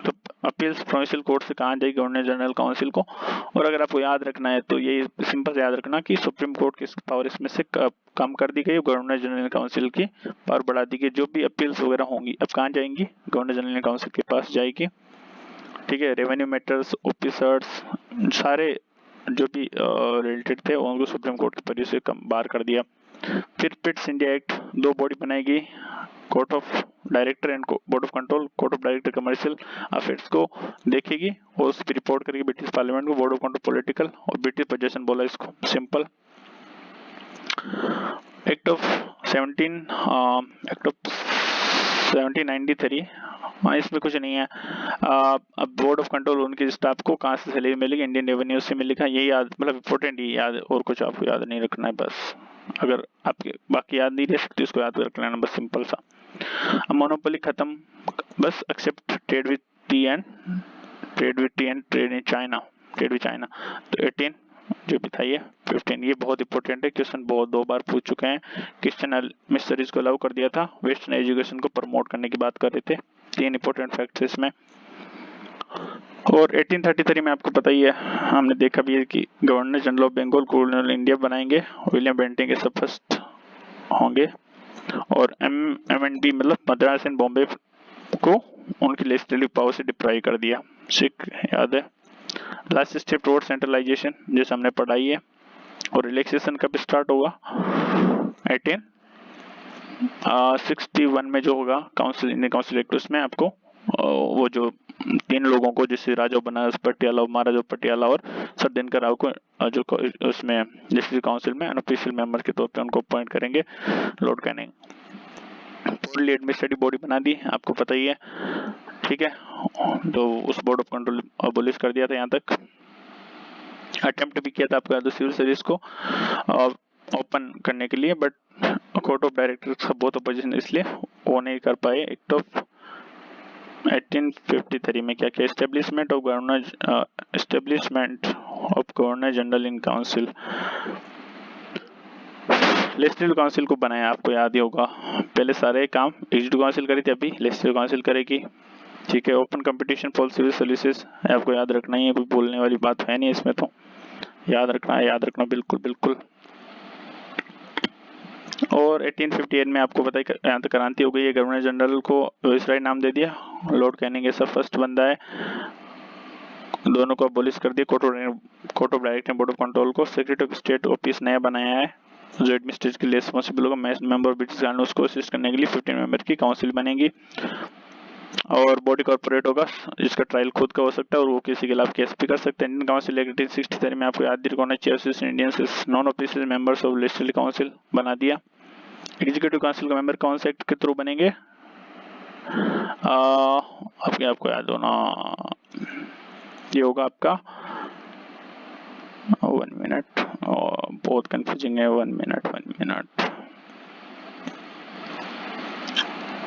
तो अपील्स प्रोविंशियल कोर्ट से कहाँ जाएगी, गवर्नर जनरल काउंसिल को। और अगर आपको याद रखना है तो ये सिंपल से याद रखना कि सुप्रीम कोर्ट की पावर इसमें से कम कर दी गई, गवर्नर जनरल काउंसिल की पावर बढ़ा दी गई। जो भी अपील्स वगैरह होंगी अब कहाँ जाएंगी, गवर्नर जनरल काउंसिल के पास जाएगी, ठीक है। रेवेन्यू मैटर्स, ऑफिसर्स, सारे जो भी रिलेटेड थे उनको सुप्रीम कोर्ट के परिधि से कम बाहर कर दिया। फिर पिट्स इंडिया एक्ट, 2 बॉडी बनाएगी, court of director and board of control. Court of director commercial affairs को देखेगी और उस पर रिपोर्ट करेगी ब्रिटिश पार्लियामेंट को, बोर्ड ऑफ कंट्रोल पॉलिटिकल और ब्रिटिश पोजेशन बोला इसको, सिंपल। एक्ट ऑफ 1793, हाँ इसमें कुछ नहीं है। अब बोर्ड ऑफ कंट्रोल उनकी स्टाफ को कहाँ से सैलरी मिलेगी, इंडियन रेवेन्यू से मिलेगा, ये याद, मतलब इंपॉर्टेंट ही याद, और कुछ आपको याद नहीं रखना है बस। अगर आपके बाकी याद नहीं रह सकती उसको याद रख लेना बस, सिंपल सा। अब मोनोपोली खत्म, बस except trade with tea and trade in China, trade with China. तो 18 जो भी था ये 15, ये बहुत इंपॉर्टेंट है, क्वेश्चन बहुत 2 बार पूछ चुके हैं। क्रिश्चियन मिशनरीज को अलाउ कर दिया था, वेस्टर्न एजुकेशन को प्रमोट करने की बात कर रहे थे, 3 इंपॉर्टेंट फैक्ट्स इसमें। और 1833 में आपको पता ही है, हमने देखा भी है कि governor general of Bengal colonial India बनाएंगे, विलियम बेंटिंग के सब फर्स्ट होंगे। और MNB मतलब मद्रास एंड बॉम्बे को उनकी लेजिस्लेटिव पावर से डिप्राइव कर दिया, सिख याद है। लास्ट स्टेप टुवर्ड सेंट्रलाइजेशन जैसे हमने पढ़ाई है। और रिलैक्सेशन कब स्टार्ट होगा, 1861 में जो होगा काउंसिल, इंडियन काउंसिल एक्ट, उसमें आपको वो जो 3 लोगों को, जैसे राजा बनारस पटियाला, महाराजा पटियाला और सर दिनकर राव को जो उसमें लेजिस्लेटिव काउंसिल में अनऑफिशियल मेंबर के तौर पे उनको अपॉइंट करेंगे, Lord Canning. Fully administrative body बना दी, आपको पता ही है, ठीक है। तो उस बोर्ड ऑफ कंट्रोल अबोलिश कर दिया था। यहाँ तक अटेम्प्ट भी किया था आपका तो सिविल सर्विस को ओपन करने के लिए, बट कोर्ट ऑफ डायरेक्टर्स का बहुत अपोजिशन, इसलिए वो नहीं कर पाए। एक्ट ऑफ 1853 में क्या किया, establishment of governor general in council, legislative council को बनाया, आपको याद ही होगा। पहले सारे काम एग्जीक्यूटिव काउंसिल करी थी, अभी लेजिस्लेटिव काउंसिल करेगी। ठीक है। Open competition for civil services आपको याद रखना ही है, कोई बोलने वाली बात है नहीं इसमें, तो याद रखना है, याद रखना बिल्कुल बिल्कुल। और 1858 में आपको पता है यहाँ तक क्रांति हो गई है, गवर्नर जनरल को वाइसराय नाम दे दिया, लॉर्ड कैनिंग सब फर्स्ट बंदा है, दोनों को अबोलिश कर दिया, court of director board of control को। सेक्रेटरी ऑफ स्टेट ऑफिस नया बनाया है जो एडमिनिस्ट्रेशन के लिए रिस्पॉन्सिबल होगा, मेंबर ब्रिटिश कानून उसको असिस्ट करने के लिए 15 मेंबर की काउंसिल बनेगी। और बॉडी कॉर्पोरेट होगा जिसका ट्रायल खुद का हो सकता है और वो किसी के खिलाफ केस भी कर सकते हैं। इंडियन काउंसिल 1863 में आपको याद रखना चाहिए, Indian non official members of legislative council बना दिया। एग्जीक्यूटिव काउंसिल का मेंबर कौन से एक्ट के थ्रू बनेंगे, आपको याद होना, ये होगा आपका 1 मिनट, बहुत कंफ्यूजिंग है, 1 मिनट,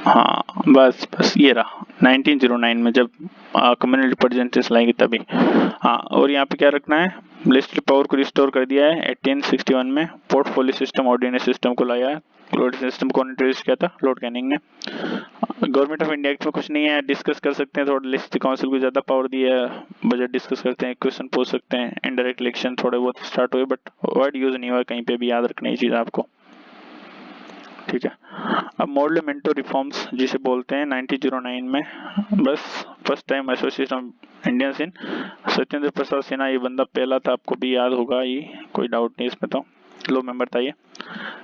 हाँ बस ये रहा 1909 में जब कम्युनल रिप्रेजेंटेटिव्स लाएंगे तभी। हाँ, और यहाँ पे क्या रखना है, लेजिस्लेटिव पावर को रिस्टोर कर दिया है 1861 में, पोर्टफोलियो सिस्टम ऑर्डिनेंस सिस्टम को लाया है। लॉर्ड सिस्टम को इंट्रोड्यूस किया था लॉर्ड कैनिंग ने। गवर्नमेंट ऑफ इंडिया एक्ट में कुछ नहीं है, डिस्कस कर सकते हैं, थोड़ा लेजिस्लेटिव काउंसिल को ज्यादा पावर दिया है, बजट डिस्कस करते हैं, क्वेश्चन पूछ सकते हैं, इनडायरेक्ट इलेक्शन थोड़े बहुत स्टार्ट हुए बट वर्ड यूज नहीं हुआ कहीं पे भी, याद रखना ये चीज आपको, ठीक है। अब मॉडल मिंटो रिफॉर्म्स जिसे बोलते हैं 1909 में, बस first time association of Indians in, Satyendra Prasad Sinha ये बंदा पहला था, आपको भी याद होगा, ये कोई डाउट नहीं इसमें, तो लो मेंबर था ये।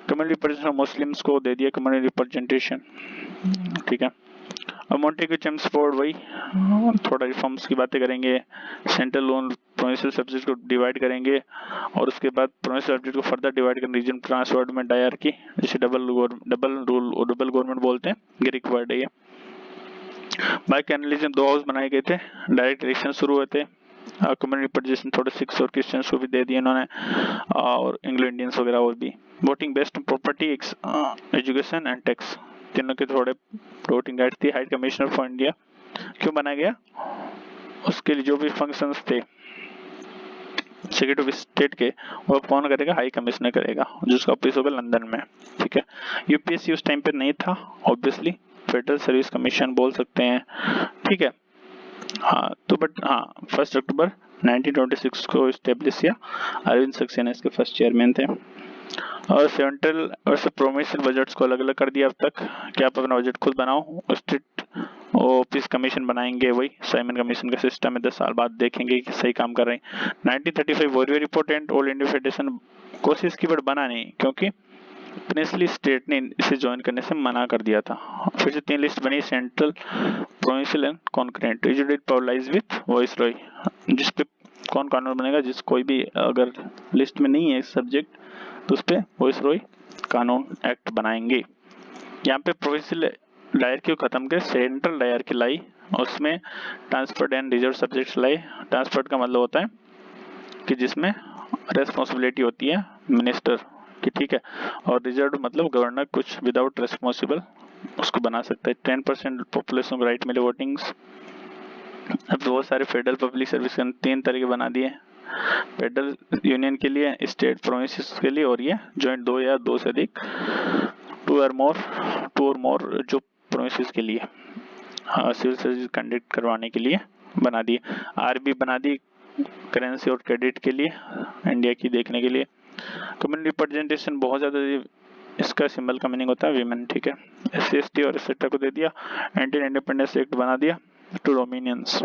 कम्युनल रिप्रेजेंटेशन मुस्लिम्स को दे दिया कम्युनल रिप्रेजेंटेशन, ठीक है। अब मोंटेग्यू चेम्सफोर्ड वही थोड़ा रिफॉर्म्स की बातें करेंगे, सेंट्रल लोन प्रोविंशियल सब्जेक्ट को डिवाइड करेंगे और उसके बाद प्रोविंशियल सब्जेक्ट को फर्दर डिवाइड कर रीजन ट्रांसवर्ड में डायरकी, जिसे डबल गवर्नमेंट बोलते हैं, ग्रीक वर्ड है ये। बाइकैनलिज्म 2 हाउस बनाए गए थे, डायरेक्ट इलेक्शन शुरू हुए थे, कम्युनल रिप्रेजेंटेशन थोड़े सिक्स और क्रिश्चियंस को भी दे दिए इन्होंने, और एंग्लो इंडियंस वगैरह और भी। Voting based property, education and tax, तीनों के थोड़े वोटिंग राइट थी। हाई कमिश्नर फॉर इंडिया क्यों बनाया गया, उसके लिए जो भी फंक्शंस थे सेक्रेटरी ऑफ स्टेट के, वो कौन करेगा, हाई कमिश्नर करेगा, जिसका ऑफिस होगा लंदन में, ठीक है। यूपीएससी उस टाइम पे नहीं था ऑब्वियसली, फेडरल सर्विस कमीशन बोल सकते हैं, ठीक है। हाँ तो बट हाँ 1 अक्टूबर 1926 को स्टेब्लिश किया, अरविंद सक्सेना इसके फर्स्ट चेयरमैन थे। और सेंट्रल और प्रोविंशियल बजट्स को अलग अलग कर दिया अब तक कि आप अपना बजट खुद बनाओ, स्टेट ऑफिस कमीशन बनाएंगे, वही साइमन कमीशन का सिस्टम है, 10 साल बाद देखेंगे कि सही काम कर रहे हैं। 1935 warrior report and all India federation, कोशिश की बट बना नहीं क्योंकि प्रिंसली स्टेट ने इसे ज्वाइन करने से मना कर दिया था। फिर से 3 लिस्ट बनी, central, provincial and concurrent, usually power lies with viceroy, जिस पे कौन कानून बनेगा, जिस कोई भी अगर लिस्ट में नहीं है सब्जेक्ट तो उस पे वॉइसरॉय कानून एक्ट बनाएंगे। यहाँ पे प्रोविंशियल डायरकी को खत्म कर सेंट्रल डायरकी लाई, उसमें transferred and reserve subjects lie. Transferred का मतलब होता है कि जिसमें रेस्पॉन्सिबिलिटी होती है मिनिस्टर की, ठीक है, और रिजर्व मतलब गवर्नर कुछ विदाउट रेस्पॉन्सिबल उसको बना सकता है। 10% पॉपुलेशन को राइट मिले वोटिंग्स। अब बहुत सारे फेडरल पब्लिक सर्विस 3 तरीके बना दिए, फेडरल यूनियन के लिए, स्टेट प्रोविंसेस के लिए, और ये जॉइंट 2 या 2 से अधिक, 2 और मोर जो प्रोविंसेस के लिए सिविल सर्विस कंडक्ट करवाने के लिए बना दी। आरबी बना दी करेंसी और क्रेडिट के लिए, इंडिया की देखने के लिए। कम्युनल रिप्रेजेंटेशन बहुत ज़्यादा, इसका सिंबल का मीनिंग होता है विमेन, ठीक है। SC/ST और एक्सेट्रा को दे दिया। इंडियन इंडिपेंडेंस एक्ट बना दिया two dominions.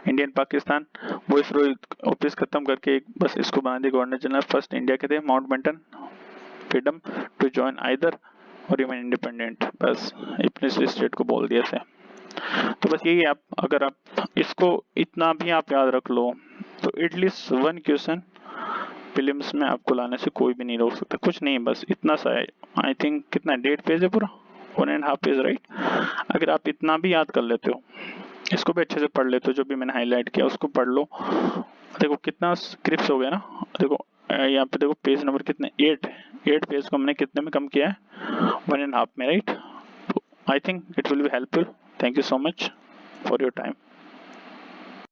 Indian Pakistan viceroy office खत्म करके बस इसको बना दिया गवर्नर जनरल। फर्स्ट इंडिया के थे Mountbatten, freedom to join either और रिमेन इंडिपेंडेंट, बस अपने स्टेट को बोल दिया से। तो बस यही, आप अगर आप इसको इतना भी आप याद रख लो तो एटलीस्ट 1 क्वेश्चन प्रीलिम्स में आपको लाने से कोई भी नहीं रोक सकता, कुछ नहीं, बस इतना सा है। आई थिंक कितना 1.5 पेज है पूरा, 1.5 पेज, राइट। अगर आप इतना भी याद कर लेते हो, इसको भी अच्छे से पढ़ लेते हो, जो भी मैंने हाईलाइट किया उसको पढ़ लो, देखो कितना स्क्रिप्ट हो गया ना। देखो यहाँ पे देखो पेज नंबर कितने, 8 पेज को हमने कितने में कम किया है, 1.5 में, राइट। तो I think it will be helpful. Thank you so much for your time.